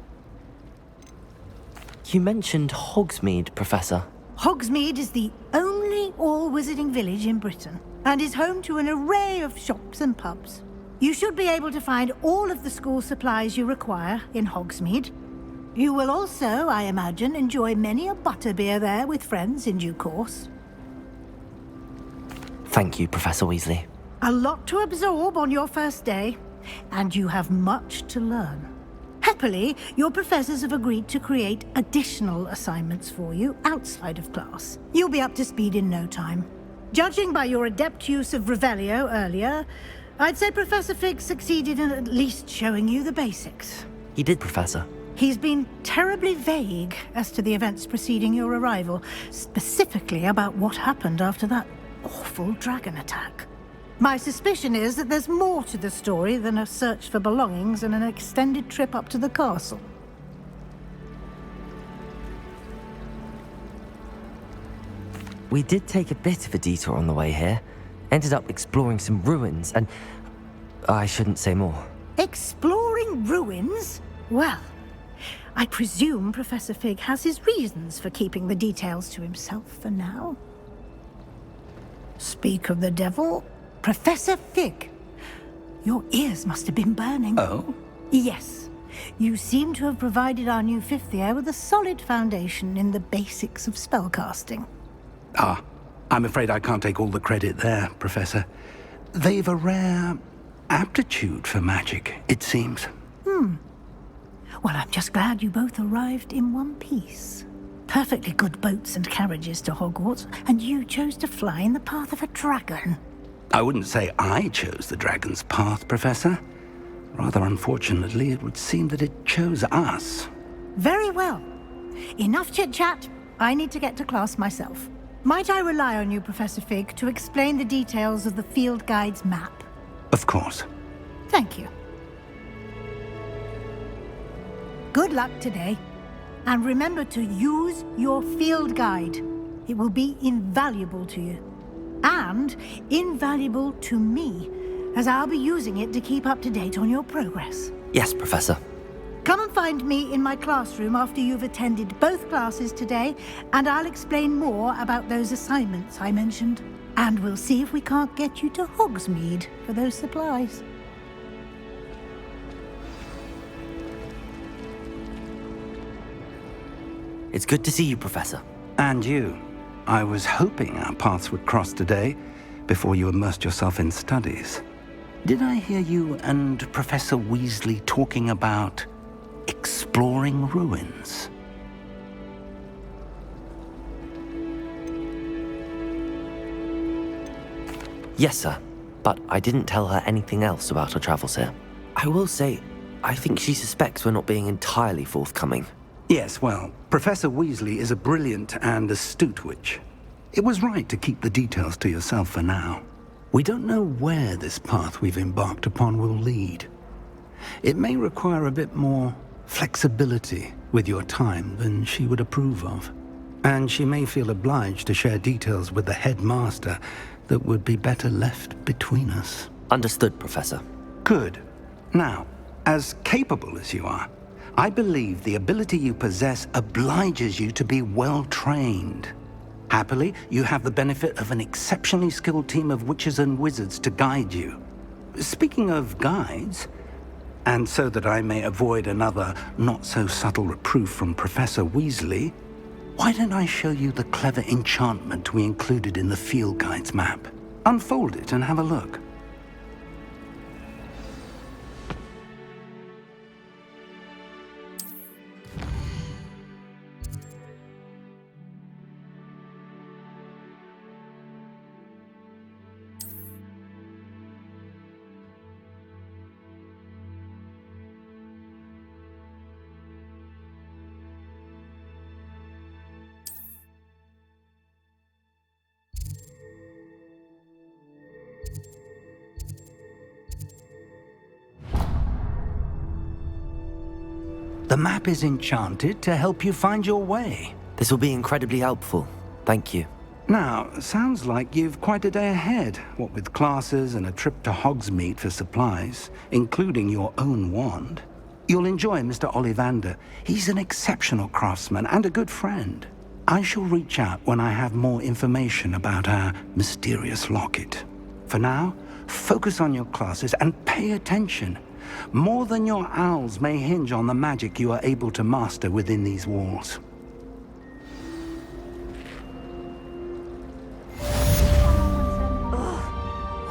You mentioned Hogsmeade, Professor. Hogsmeade is the only all-wizarding village in Britain and is home to an array of shops and pubs. You should be able to find all of the school supplies you require in Hogsmeade. You will also, I imagine, enjoy many a butterbeer there with friends in due course. Thank you, Professor Weasley. A lot to absorb on your first day, and you have much to learn. Happily, your professors have agreed to create additional assignments for you outside of class. You'll be up to speed in no time. Judging by your adept use of Revelio earlier, I'd say Professor Fig succeeded in at least showing you the basics. He did, Professor. He's been terribly vague as to the events preceding your arrival, specifically about what happened after that awful dragon attack. My suspicion is that there's more to the story than a search for belongings and an extended trip up to the castle. We did take a bit of a detour on the way here. Ended up exploring some ruins and... I shouldn't say more. Exploring ruins? Well, I presume Professor Fig has his reasons for keeping the details to himself for now. Speak of the devil, Professor Fig. Your ears must have been burning. Oh? Yes. You seem to have provided our new fifth year with a solid foundation in the basics of spellcasting. Ah, I'm afraid I can't take all the credit there, Professor. They've a rare aptitude for magic, it seems. Well, I'm just glad you both arrived in one piece. Perfectly good boats and carriages to Hogwarts, and you chose to fly in the path of a dragon. I wouldn't say I chose the dragon's path, Professor. Rather unfortunately, it would seem that it chose us. Very well. Enough chit-chat. I need to get to class myself. Might I rely on you, Professor Fig, to explain the details of the field guide's map? Of course. Thank you. Good luck today. And remember to use your field guide. It will be invaluable to you. And invaluable to me, as I'll be using it to keep up to date on your progress. Yes, Professor. Come and find me in my classroom after you've attended both classes today, and I'll explain more about those assignments I mentioned. And we'll see if we can't get you to Hogsmeade for those supplies. It's good to see you, Professor. And you. I was hoping our paths would cross today, before you immersed yourself in studies. Did I hear you and Professor Weasley talking about exploring ruins? Yes, sir. But I didn't tell her anything else about her travels here. I will say, I think she suspects we're not being entirely forthcoming. Yes, well, Professor Weasley is a brilliant and astute witch. It was right to keep the details to yourself for now. We don't know where this path we've embarked upon will lead. It may require a bit more flexibility with your time than she would approve of. And she may feel obliged to share details with the headmaster that would be better left between us. Understood, Professor. Good. Now, as capable as you are, I believe the ability you possess obliges you to be well-trained. Happily, you have the benefit of an exceptionally skilled team of witches and wizards to guide you. Speaking of guides, and so that I may avoid another not-so-subtle reproof from Professor Weasley, why don't I show you the clever enchantment we included in the field guide's map? Unfold it and have a look. The map is enchanted to help you find your way. This will be incredibly helpful. Thank you. Now, sounds like you've quite a day ahead, what with classes and a trip to Hogsmeade for supplies, including your own wand. You'll enjoy Mr. Ollivander. He's an exceptional craftsman and a good friend. I shall reach out when I have more information about our mysterious locket. For now, focus on your classes and pay attention. More than your owls may hinge on the magic you are able to master within these walls.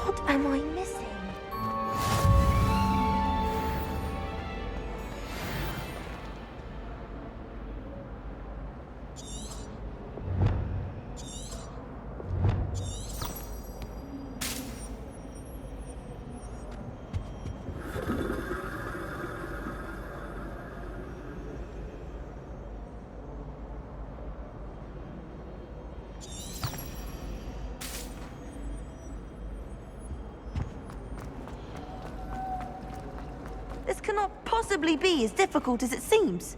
What am I missing? This cannot possibly be as difficult as it seems.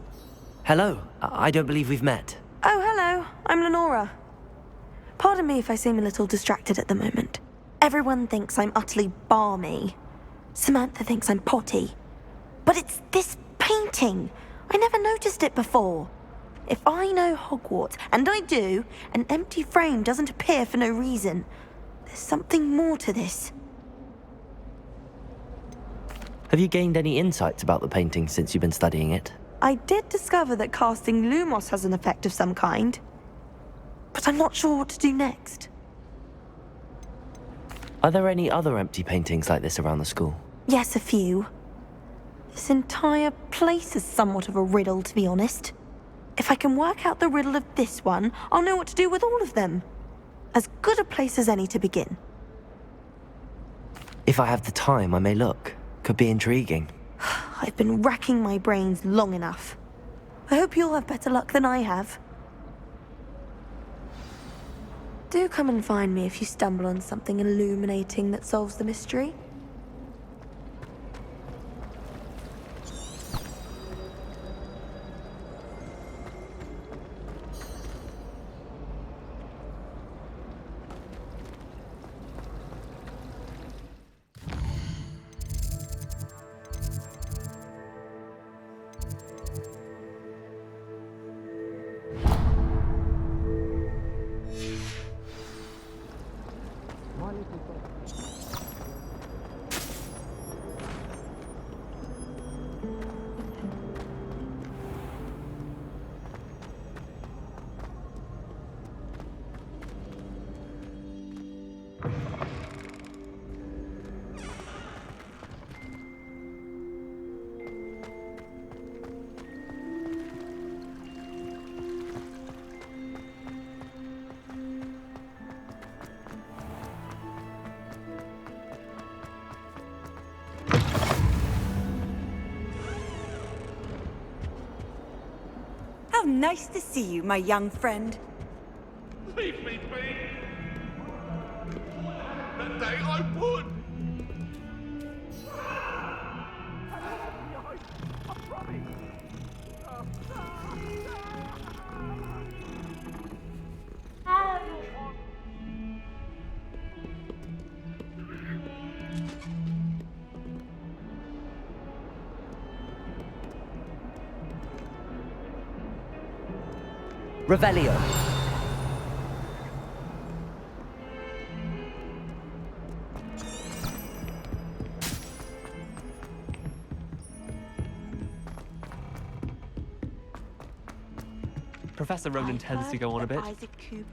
Hello. I don't believe we've met. Oh, hello. I'm Lenora. Pardon me if I seem a little distracted at the moment. Everyone thinks I'm utterly balmy. Samantha thinks I'm potty. But it's this painting. I never noticed it before. If I know Hogwarts, and I do, an empty frame doesn't appear for no reason. There's something more to this. Have you gained any insights about the painting since you've been studying it? I did discover that casting Lumos has an effect of some kind. But I'm not sure what to do next. Are there any other empty paintings like this around the school? Yes, a few. This entire place is somewhat of a riddle, to be honest. If I can work out the riddle of this one, I'll know what to do with all of them. As good a place as any to begin. If I have the time, I may look. Could be intriguing. I've been racking my brains long enough. I hope you'll have better luck than I have. Do come and find me if you stumble on something illuminating that solves the mystery. How nice to see you, my young friend. Leave me be. That day I would. Revelio. Professor Ronan tends to go on a bit.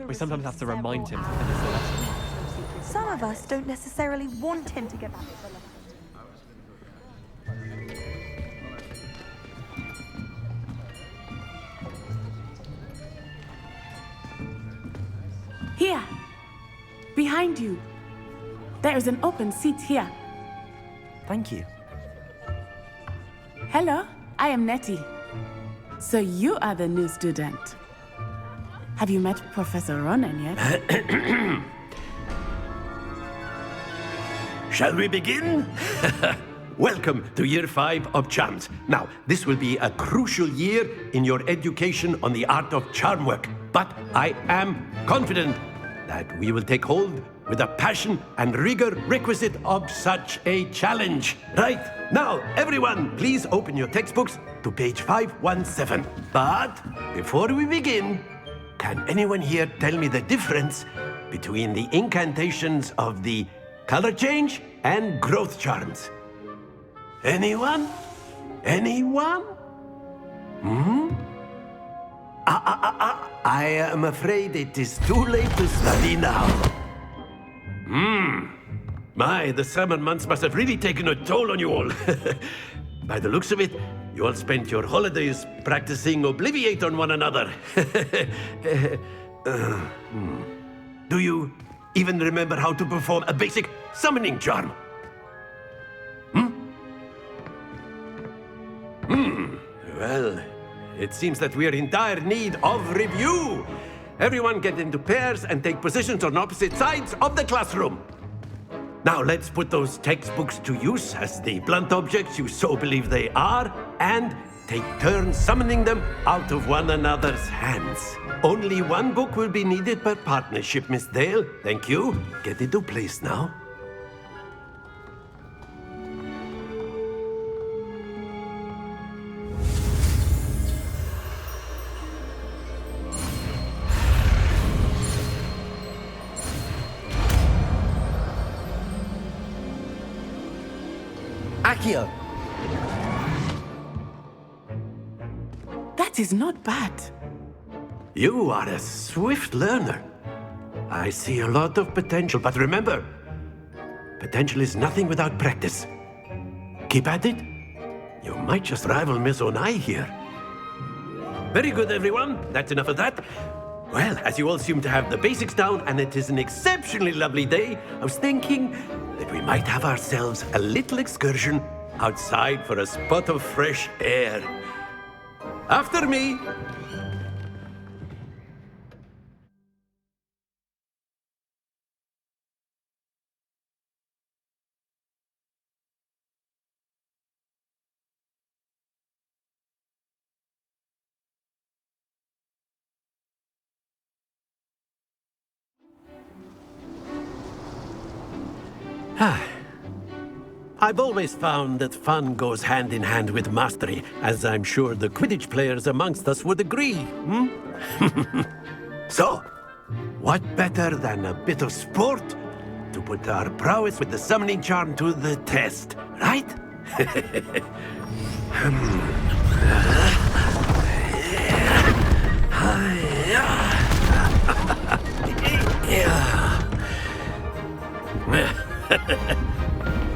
We sometimes have to remind him to finish the lesson. Some of us don't necessarily want him to get back to the lesson. Here. Behind you. There is an open seat here. Thank you. Hello, I am Nettie. So you are the new student. Have you met Professor Ronan yet? Shall we begin? welcome to Year 5 of Charms. Now, this will be a crucial year in your education on the art of charm work. But I am confident that we will take hold with the passion and rigor requisite of such a challenge. Right, now, everyone, please open your textbooks to page 517. But before we begin, can anyone here tell me the difference between the incantations of the color change and growth charms? Anyone? Anyone? I am afraid it is too late to study now. My, the summer months must have really taken a toll on you all. By the looks of it, you all spent your holidays practicing Obliviate on one another. Do you even remember how to perform a basic summoning charm? Well, it seems that we are in dire need of review. Everyone get into pairs and take positions on opposite sides of the classroom. Now let's put those textbooks to use as the blunt objects you so believe they are, and take turns summoning them out of one another's hands. Only one book will be needed per partnership, Miss Dale. Thank you. Get into place now. Accio! That is not bad. You are a swift learner. I see a lot of potential, but remember, potential is nothing without practice. Keep at it. You might just rival Miss Onai here. Very good, everyone. That's enough of that. Well, as you all seem to have the basics down, and it is an exceptionally lovely day, I was thinking that we might have ourselves a little excursion outside for a spot of fresh air. After me! I've always found that fun goes hand in hand with mastery, as I'm sure the Quidditch players amongst us would agree, So, what better than a bit of sport to put our prowess with the summoning charm to the test, right?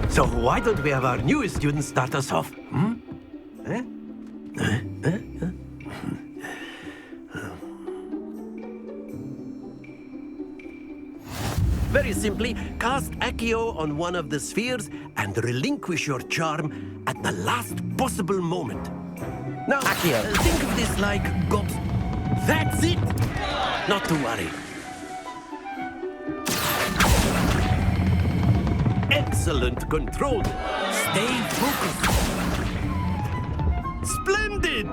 So why don't we have our newest student start us off? Very simply, cast Accio on one of the spheres and relinquish your charm at the last possible moment. Now, Accio. Think of this like gobs. That's it! Not to worry. Excellent control. Stay focused. Splendid!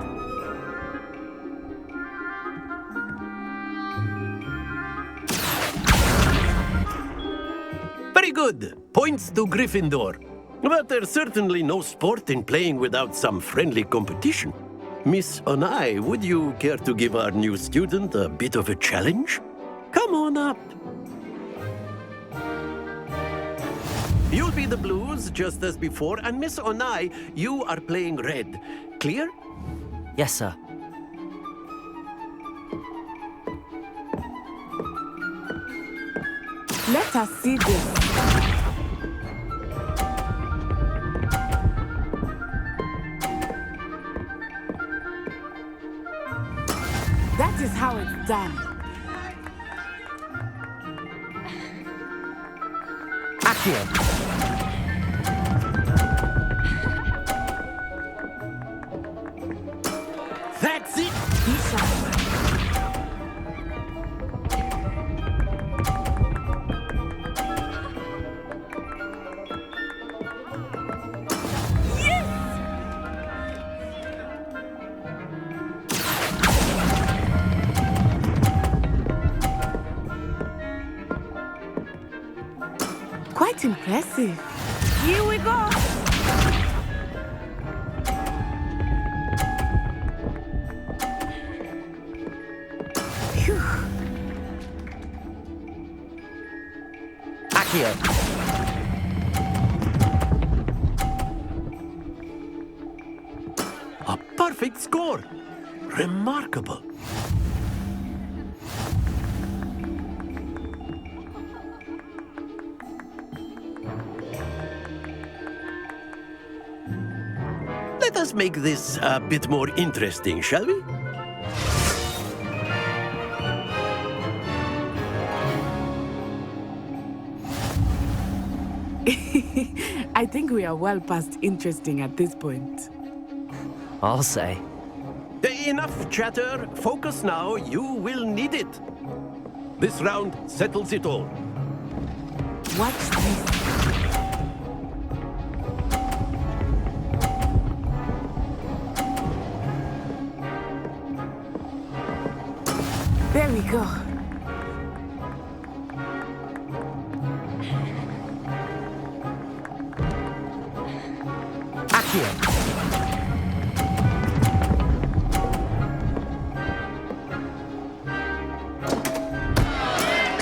Very good. Points to Gryffindor. But there's certainly no sport in playing without some friendly competition. Miss Onai, would you care to give our new student a bit of a challenge? Come on up. You'll be the blues, just as before, and Miss Onai, you are playing red. Clear? Yes, sir. Let us see this. That is how it's done. Accio! That's it! Quite impressive. Here we go. Phew. Accio. A perfect score. Remarkable. Let us make this a bit more interesting, shall we? I think we are well past interesting at this point. I'll say. Enough chatter. Focus now. You will need it. This round settles it all. Watch this. There we go. Accio.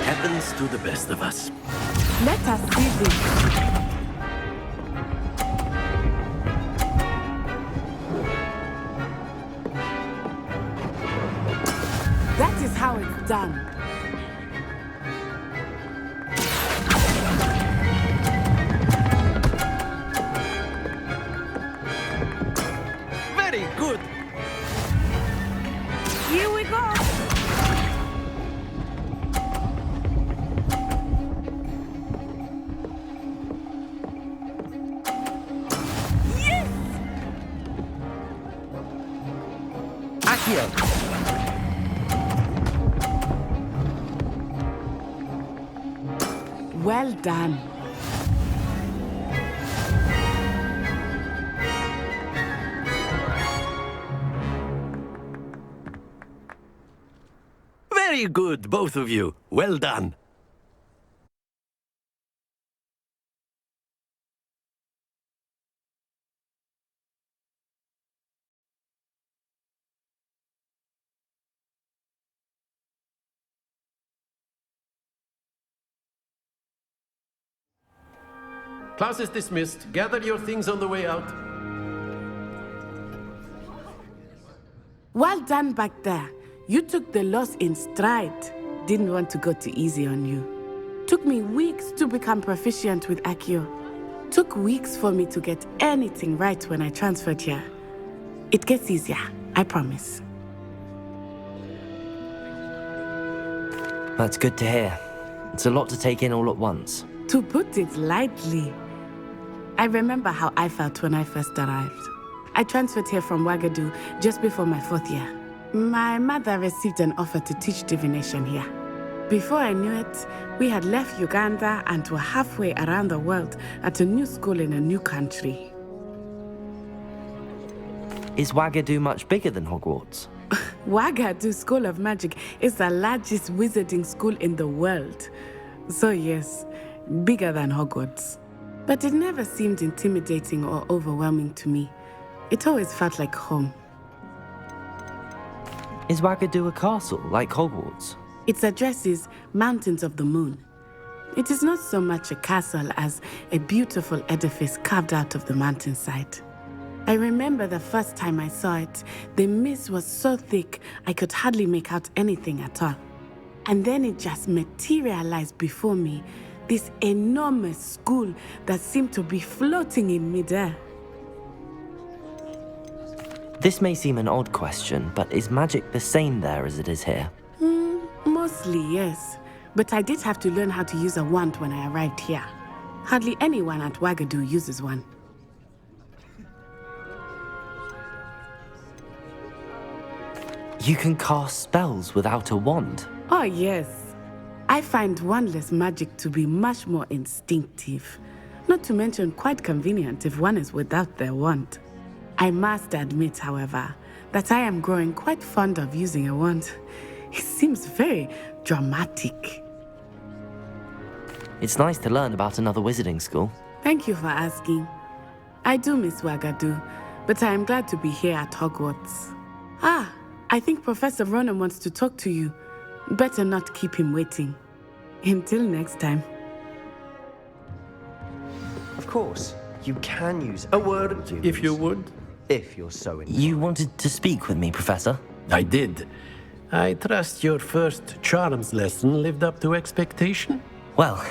Happens to the best of us. Let us see this. That is how it's done. Very good. Here we go. Yes! Accio. Well done. Very good, both of you. Well done. Class is dismissed. Gather your things on the way out. Well done back there. You took the loss in stride. Didn't want to go too easy on you. Took me weeks to become proficient with Accio. Took weeks for me to get anything right when I transferred here. It gets easier, I promise. That's good to hear. It's a lot to take in all at once. To put it lightly, I remember how I felt when I first arrived. I transferred here from Ouagadougou just before my 4th year. My mother received an offer to teach divination here. Before I knew it, we had left Uganda and were halfway around the world at a new school in a new country. Is Ouagadougou much bigger than Hogwarts? Ouagadougou School of Magic is the largest wizarding school in the world. So yes, bigger than Hogwarts. But it never seemed intimidating or overwhelming to me. It always felt like home. Is Ouagadougou a castle, like Hogwarts? Its address is Mountains of the Moon. It is not so much a castle as a beautiful edifice carved out of the mountainside. I remember the first time I saw it, the mist was so thick I could hardly make out anything at all. And then it just materialized before me, this enormous school that seemed to be floating in midair. This may seem an odd question, but is magic the same there as it is here? Mostly, yes. But I did have to learn how to use a wand when I arrived here. Hardly anyone at Ouagadougou uses one. You can cast spells without a wand? Oh, yes. I find wandless magic to be much more instinctive. Not to mention quite convenient if one is without their wand. I must admit, however, that I am growing quite fond of using a wand. It seems very dramatic. It's nice to learn about another wizarding school. Thank you for asking. I do miss Wagadu, but I am glad to be here at Hogwarts. Ah, I think Professor Ronan wants to talk to you. Better not keep him waiting. Until next time. Of course, you can use a word if you would. If you're so inclined. You wanted to speak with me, Professor? I did. I trust your first charms lesson lived up to expectation? Well,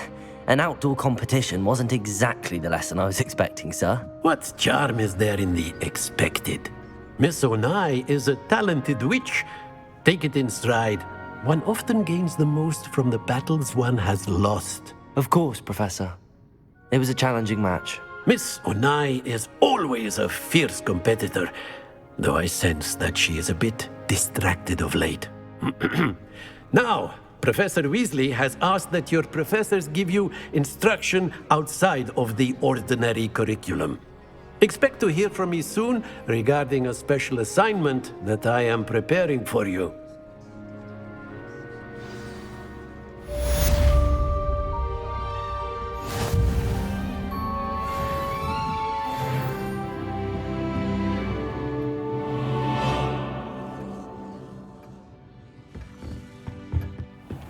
an outdoor competition wasn't exactly the lesson I was expecting, sir. What charm is there in the expected? Miss Onai is a talented witch. Take it in stride. One often gains the most from the battles one has lost. Of course, Professor. It was a challenging match. Miss Onai is always a fierce competitor, though I sense that she is a bit distracted of late. Now, Professor Weasley has asked that your professors give you instruction outside of the ordinary curriculum. Expect to hear from me soon regarding a special assignment that I am preparing for you.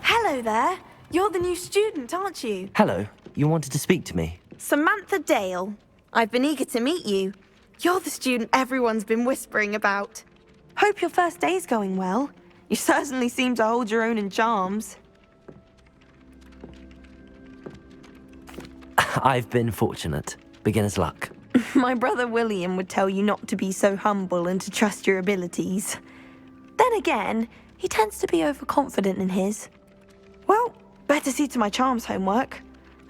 Hello there. You're the new student, aren't you? Hello. You wanted to speak to me? Samantha Dale. I've been eager to meet you. You're the student everyone's been whispering about. Hope your first day's going well. You certainly seem to hold your own in charms. I've been fortunate. Beginner's luck. My brother William would tell you not to be so humble and to trust your abilities. Then again, he tends to be overconfident in his. Well, better see to my charms homework.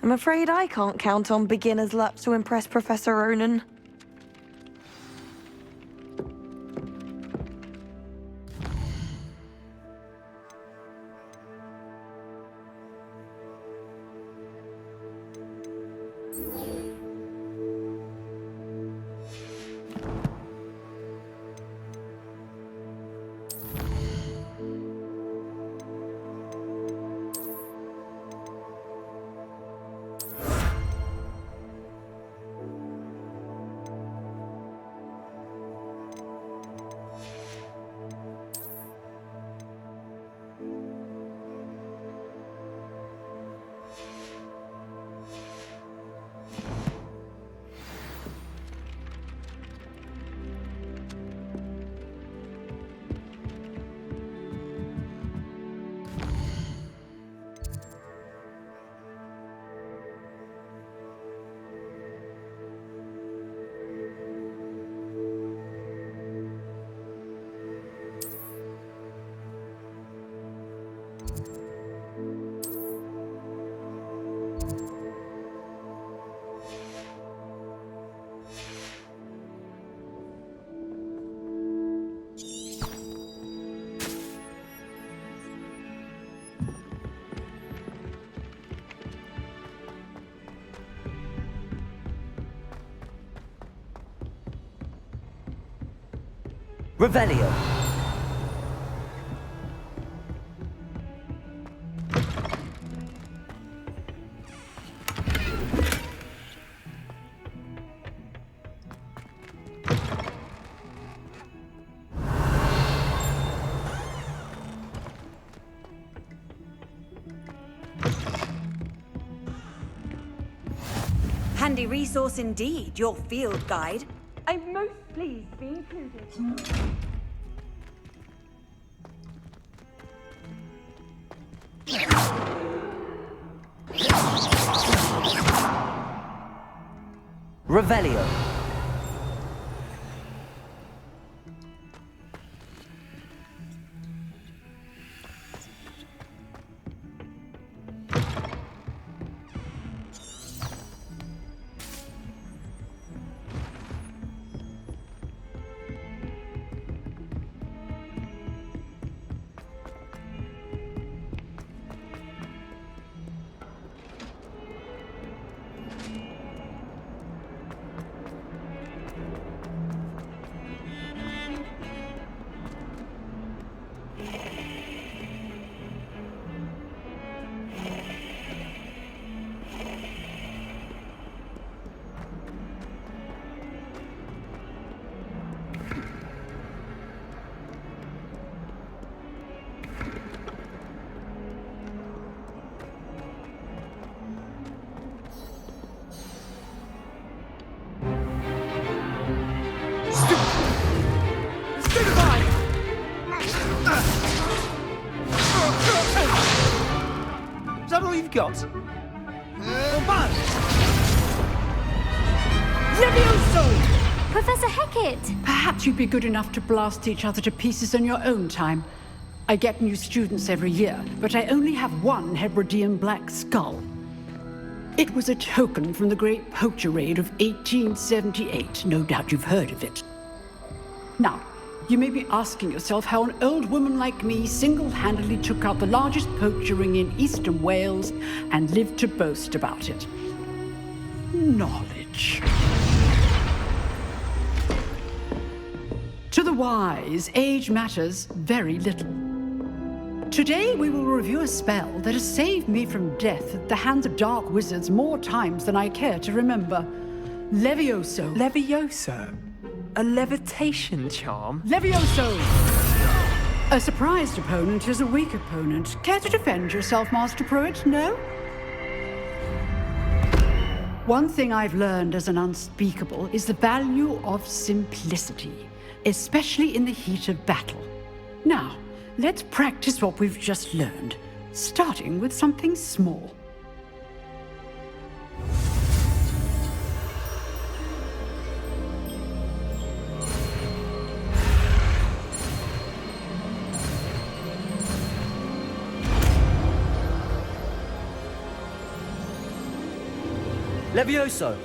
I'm afraid I can't count on beginner's luck to impress Professor Ronan. Revelio. Handy resource indeed, your field guide. I'm most pleased to be included. Revelio. we've got? Levioso! Professor Hecat! Perhaps you'd be good enough to blast each other to pieces on your own time. I get new students every year, but I only have one Hebridean black skull. It was a token from the Great Poacher Raid of 1878. No doubt you've heard of it. Now, you may be asking yourself how an old woman like me single-handedly took out the largest poacher ring in eastern Wales and lived to boast about it. Knowledge. To the wise, age matters very little. Today we will review a spell that has saved me from death at the hands of dark wizards more times than I care to remember. Levioso. Levioso? A levitation charm? Levioso! A surprised opponent is a weak opponent. Care to defend yourself, Master Pruitt? No? One thing I've learned as an unspeakable is the value of simplicity, especially in the heat of battle. Now, let's practice what we've just learned, starting with something small. Levioso!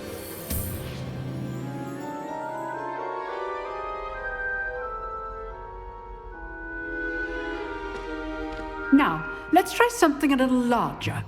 Now, let's try something a little larger.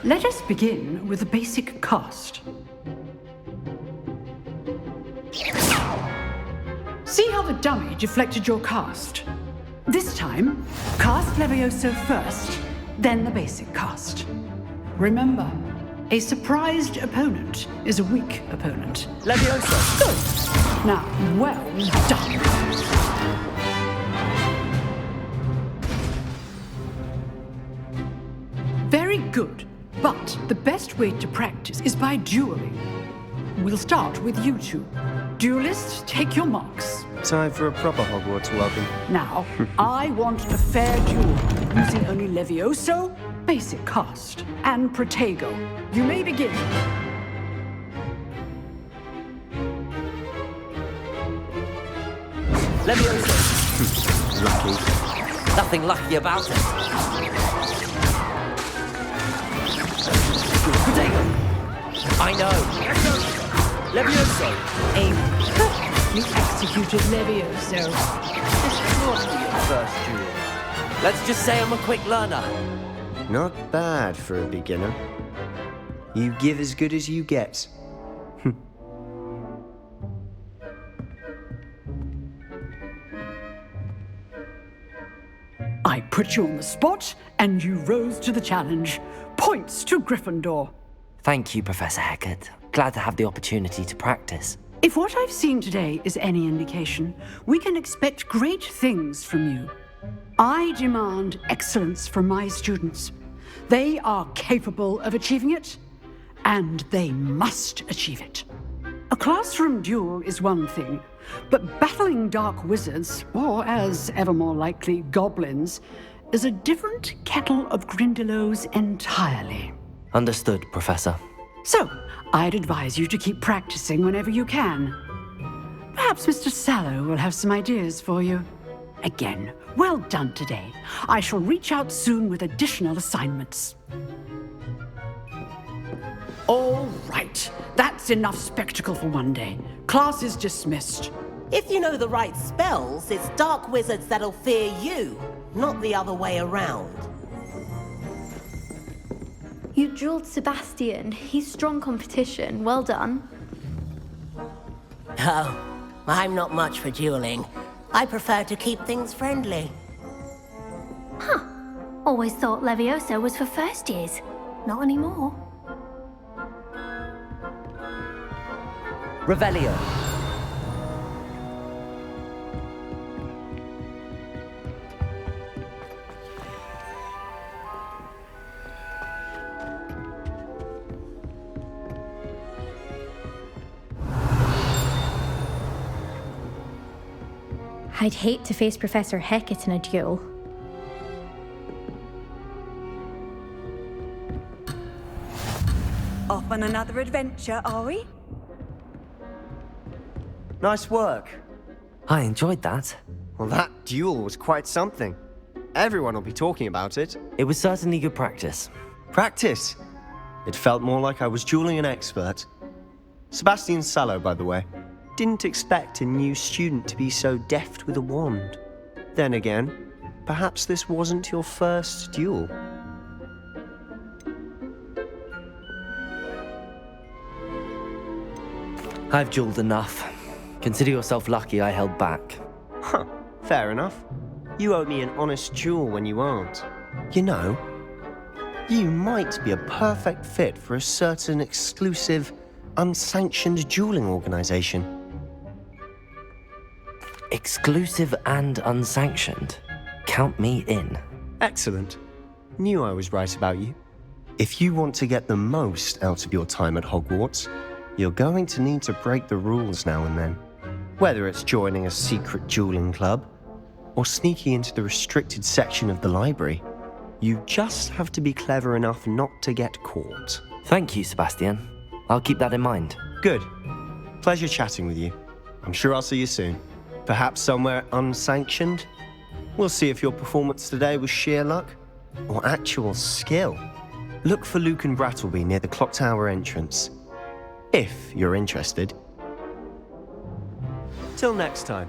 Let us begin with the basic cast. See how the dummy deflected your cast? This time, cast Levioso first, then the basic cast. Remember, a surprised opponent is a weak opponent. Levioso! Good! Now, well done. Very good. But the best way to practice is by dueling. We'll start with you two. Duelists, take your marks. Time for a proper Hogwarts welcome. Now, I want a fair duel, using only Levioso, basic cast, and Protego. You may begin. Levioso! Lucky. Nothing lucky about it. Protego! I know. Levioso! Aim. You executed Levioso. This can't be your first duel. Let's just say I'm a quick learner. Not bad for a beginner. You give as good as you get. I put you on the spot, and you rose to the challenge. Points to Gryffindor. Thank you, Professor Hecat. Glad to have the opportunity to practice. If what I've seen today is any indication, we can expect great things from you. I demand excellence from my students. They are capable of achieving it, and they must achieve it. A classroom duel is one thing, but battling dark wizards, or as ever more likely, goblins, is a different kettle of Grindylows entirely. Understood, Professor. So, I'd advise you to keep practicing whenever you can. Perhaps Mr. Sallow will have some ideas for you. Again, well done today. I shall reach out soon with additional assignments. All right, that's enough spectacle for one day. Class is dismissed. If you know the right spells, it's dark wizards that'll fear you, not the other way around. You drilled Sebastian. He's strong competition. Well done. Oh, I'm not much for dueling. I prefer to keep things friendly. Huh. Always thought Levioso was for first years. Not anymore. Revelio. I'd hate to face Professor Hecat in a duel. Off on another adventure, are we? Nice work. I enjoyed that. Well, that duel was quite something. Everyone will be talking about it. It was certainly good practice. Practice? It felt more like I was dueling an expert. Sebastian Sallow, by the way. Didn't expect a new student to be so deft with a wand. Then again, perhaps this wasn't your first duel. I've dueled enough. Consider yourself lucky I held back. Huh, fair enough. You owe me an honest duel when you aren't. You know, you might be a perfect fit for a certain exclusive, unsanctioned dueling organization. Exclusive and unsanctioned? Count me in. Excellent. Knew I was right about you. If you want to get the most out of your time at Hogwarts, you're going to need to break the rules now and then. Whether it's joining a secret dueling club, or sneaking into the restricted section of the library, you just have to be clever enough not to get caught. Thank you, Sebastian. I'll keep that in mind. Good. Pleasure chatting with you. I'm sure I'll see you soon. Perhaps somewhere unsanctioned? We'll see if your performance today was sheer luck or actual skill. Look for Luke and Brattleby near the clock tower entrance, if you're interested. Till next time.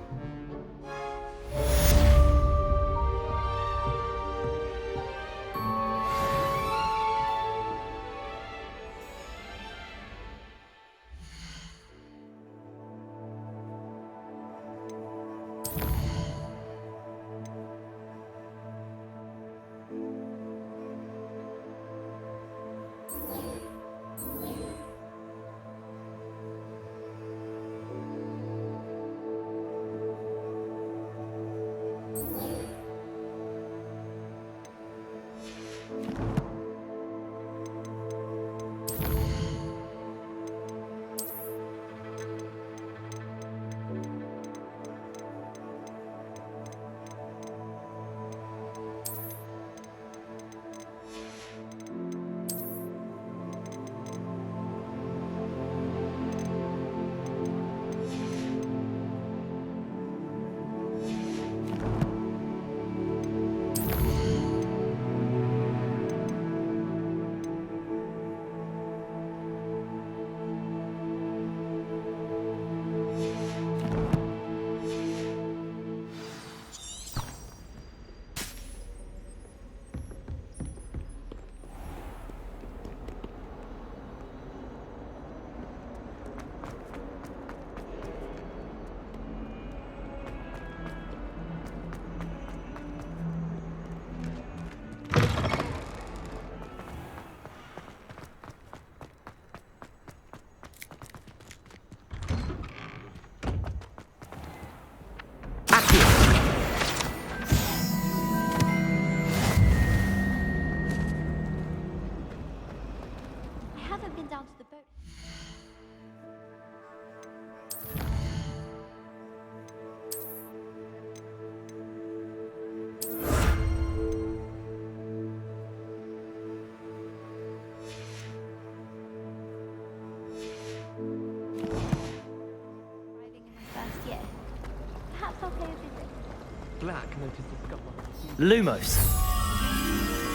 Black noticed the scuffle. Lumos.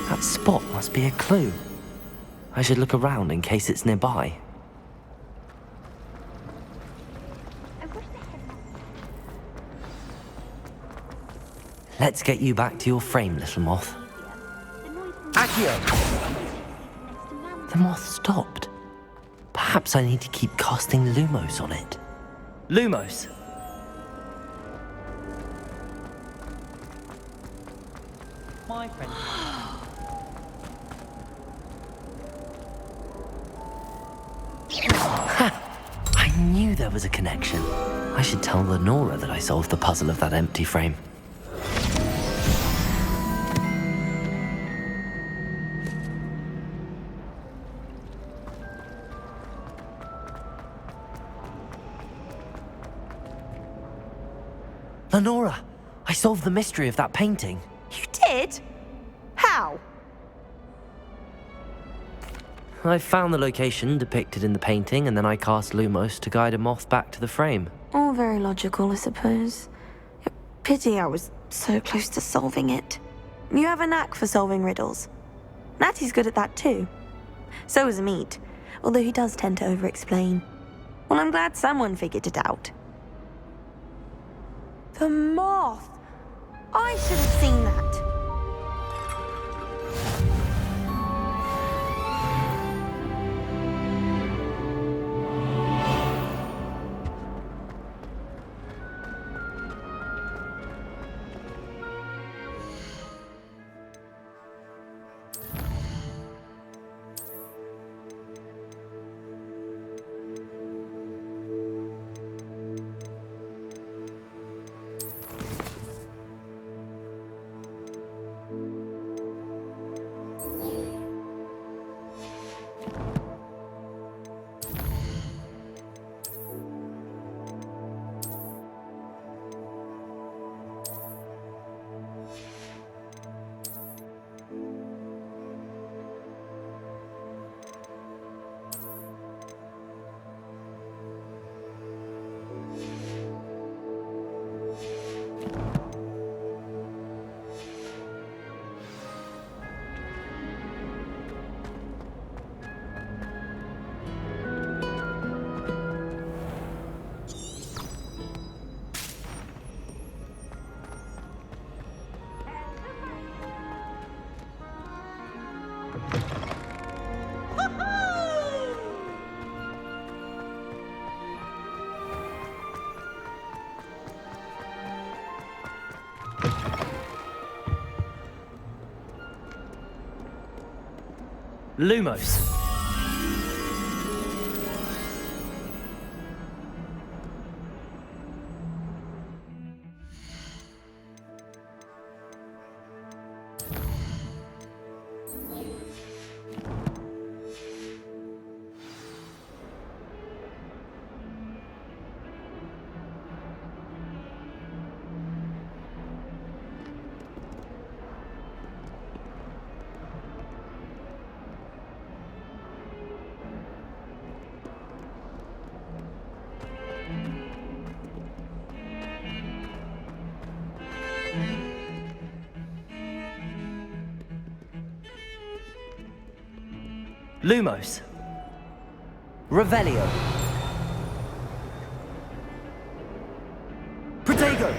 That spot must be a clue. I should look around in case it's nearby. Let's get you back to your frame, little moth. Accio! The moth stopped. Perhaps I need to keep casting Lumos on it. Lumos! My friend. Ha! I knew there was a connection. I should tell Lenora that I solved the puzzle of that empty frame. Lenora, I solved the mystery of that painting. You did? How? I found the location depicted in the painting, and then I cast Lumos to guide a moth back to the frame. All very logical, I suppose. Pity I was so close to solving it. You have a knack for solving riddles. Natty's good at that too. So is Meat, although he does tend to over-explain. Well, I'm glad someone figured it out. The moth! I should have seen that. Lumos. Lumos. Revelio. Protego.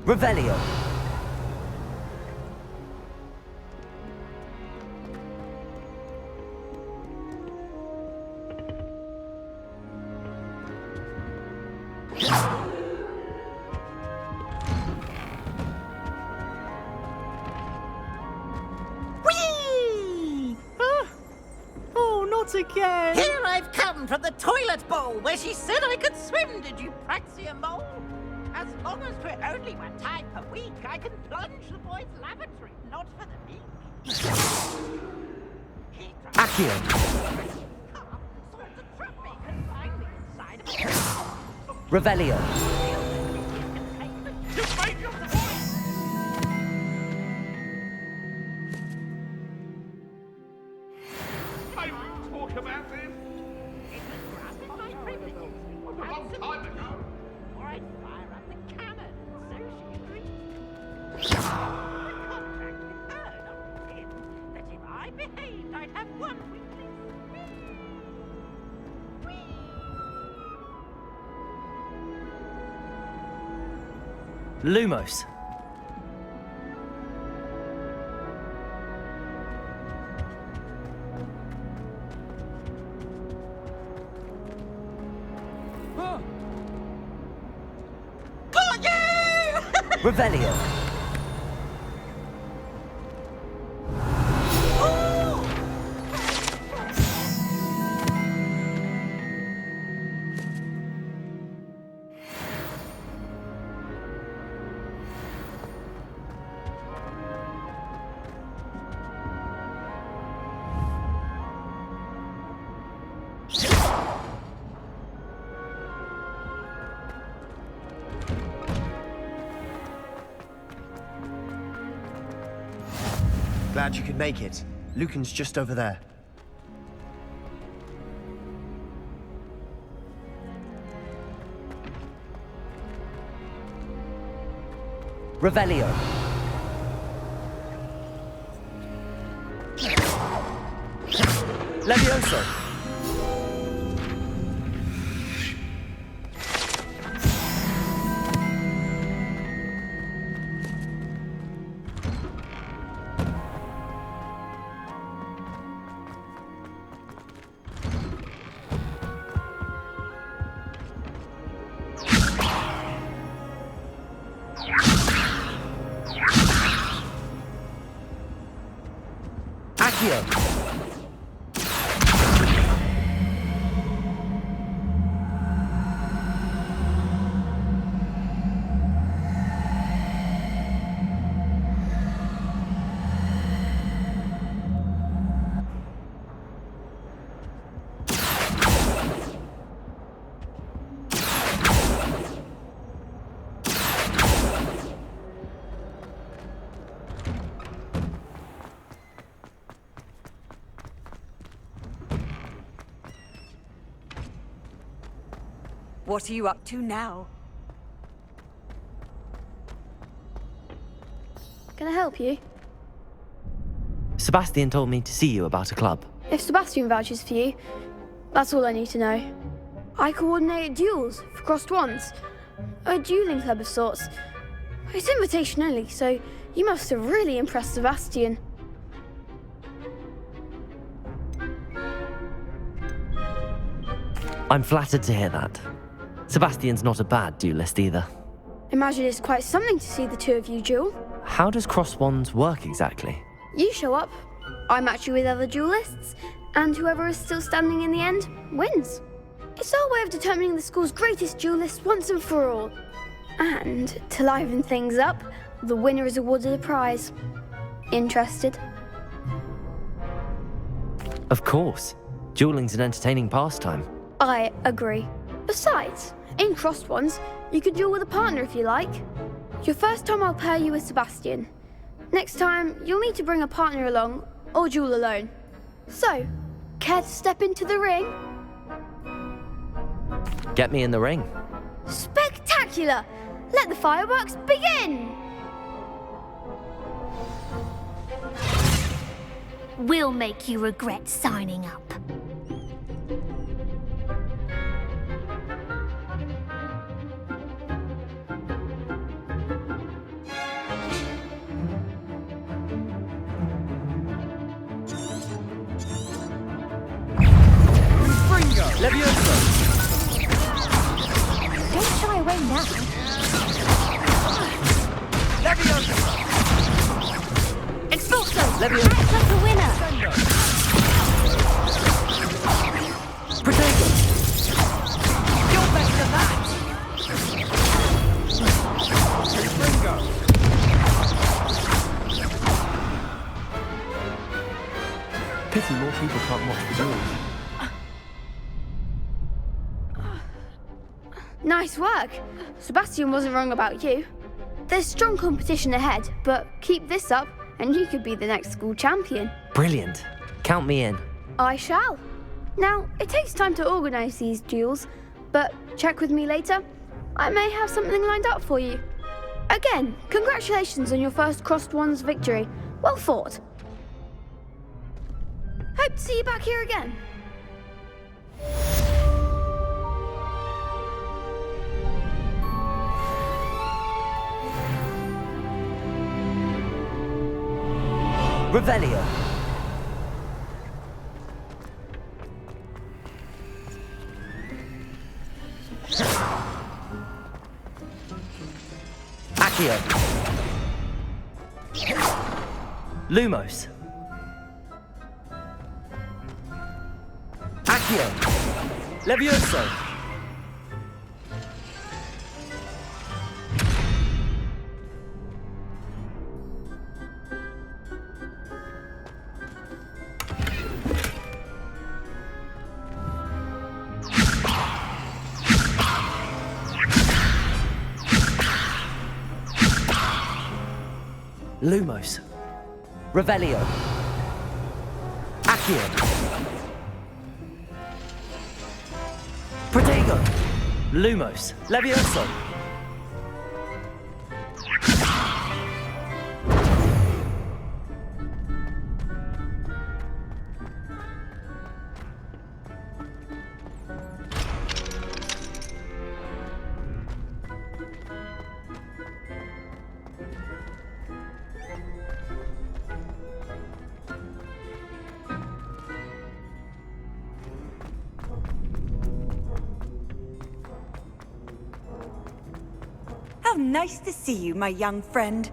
Revelio. Whee! Oh, not again! Here I've come from the toilet bowl where she said I could swim. Did you Praxia mole? As long as we're only one time per week, I can plunge the boys' lavatory, not for the meek. Accio. Revelio. May we talk about this? It was granted my privileges a long time ago. Or I'd fire up the cannon and so Lumos. Got you! Revelio. Glad you could make it. Lucan's just over there. Revelio. Levioso. Accio. What are you up to now? Can I help you? Sebastian told me to see you about a club. If Sebastian vouches for you, that's all I need to know. I coordinate duels for crossed wands. A dueling club of sorts. It's invitation only, so you must have really impressed Sebastian. I'm flattered to hear that. Sebastian's not a bad duelist either. Imagine it's quite something to see the two of you duel. How does cross wands work exactly? You show up, I match you with other duelists, and whoever is still standing in the end wins. It's our way of determining the school's greatest duelist once and for all. And to liven things up, the winner is awarded a prize. Interested? Of course. Dueling's an entertaining pastime. I agree. Besides, in crossed ones, you can duel with a partner if you like. Your first time I'll pair you with Sebastian. Next time, you'll need to bring a partner along, or duel alone. So, care to step into the ring? Get me in the ring. Spectacular! Let the fireworks begin! We'll make you regret signing up. Levioso! Don't shy away now. Levioso! Expulso! Levioso! Act like a winner. Protego! You're better than that! Ringo! Pity more people can't watch the duels. Nice work. Sebastian wasn't wrong about you. There's strong competition ahead, but keep this up and you could be the next school champion. Brilliant. Count me in. I shall. Now, it takes time to organise these duels, but check with me later. I may have something lined up for you. Again, congratulations on your first crossed wands victory. Well fought. Hope to see you back here again. Revelio. Accio. Lumos. Accio. Levioso. Lumos. Revelio. Accio. Protego. Lumos. Levioso. How nice to see you, my young friend.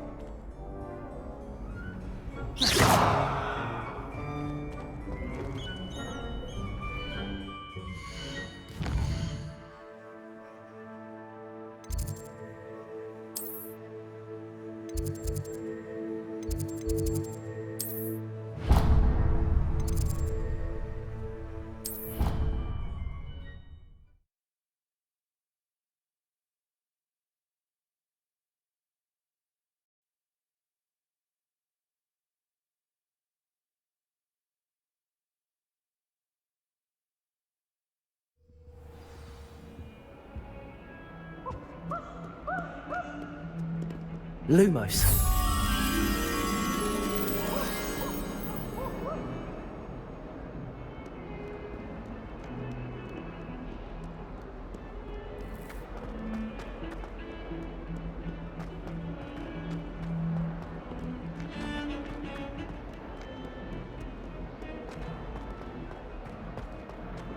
Lumos.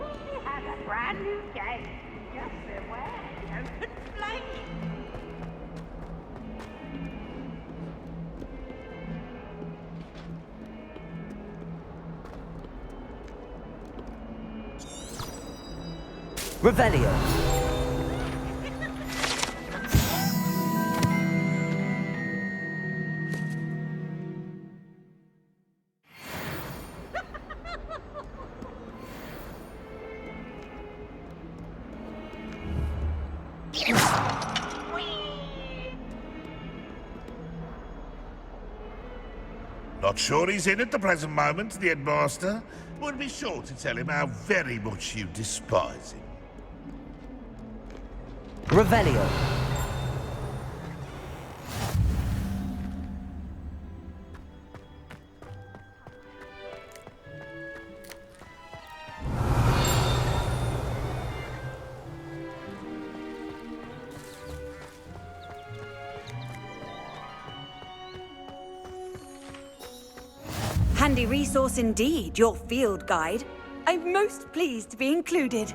We have a brand new game. Just beware, open flame. Revelio. Not sure he's in at the present moment, the headmaster. Would be sure to tell him how very much you despise him. Revelio. Handy resource indeed, your field guide. I'm most pleased to be included.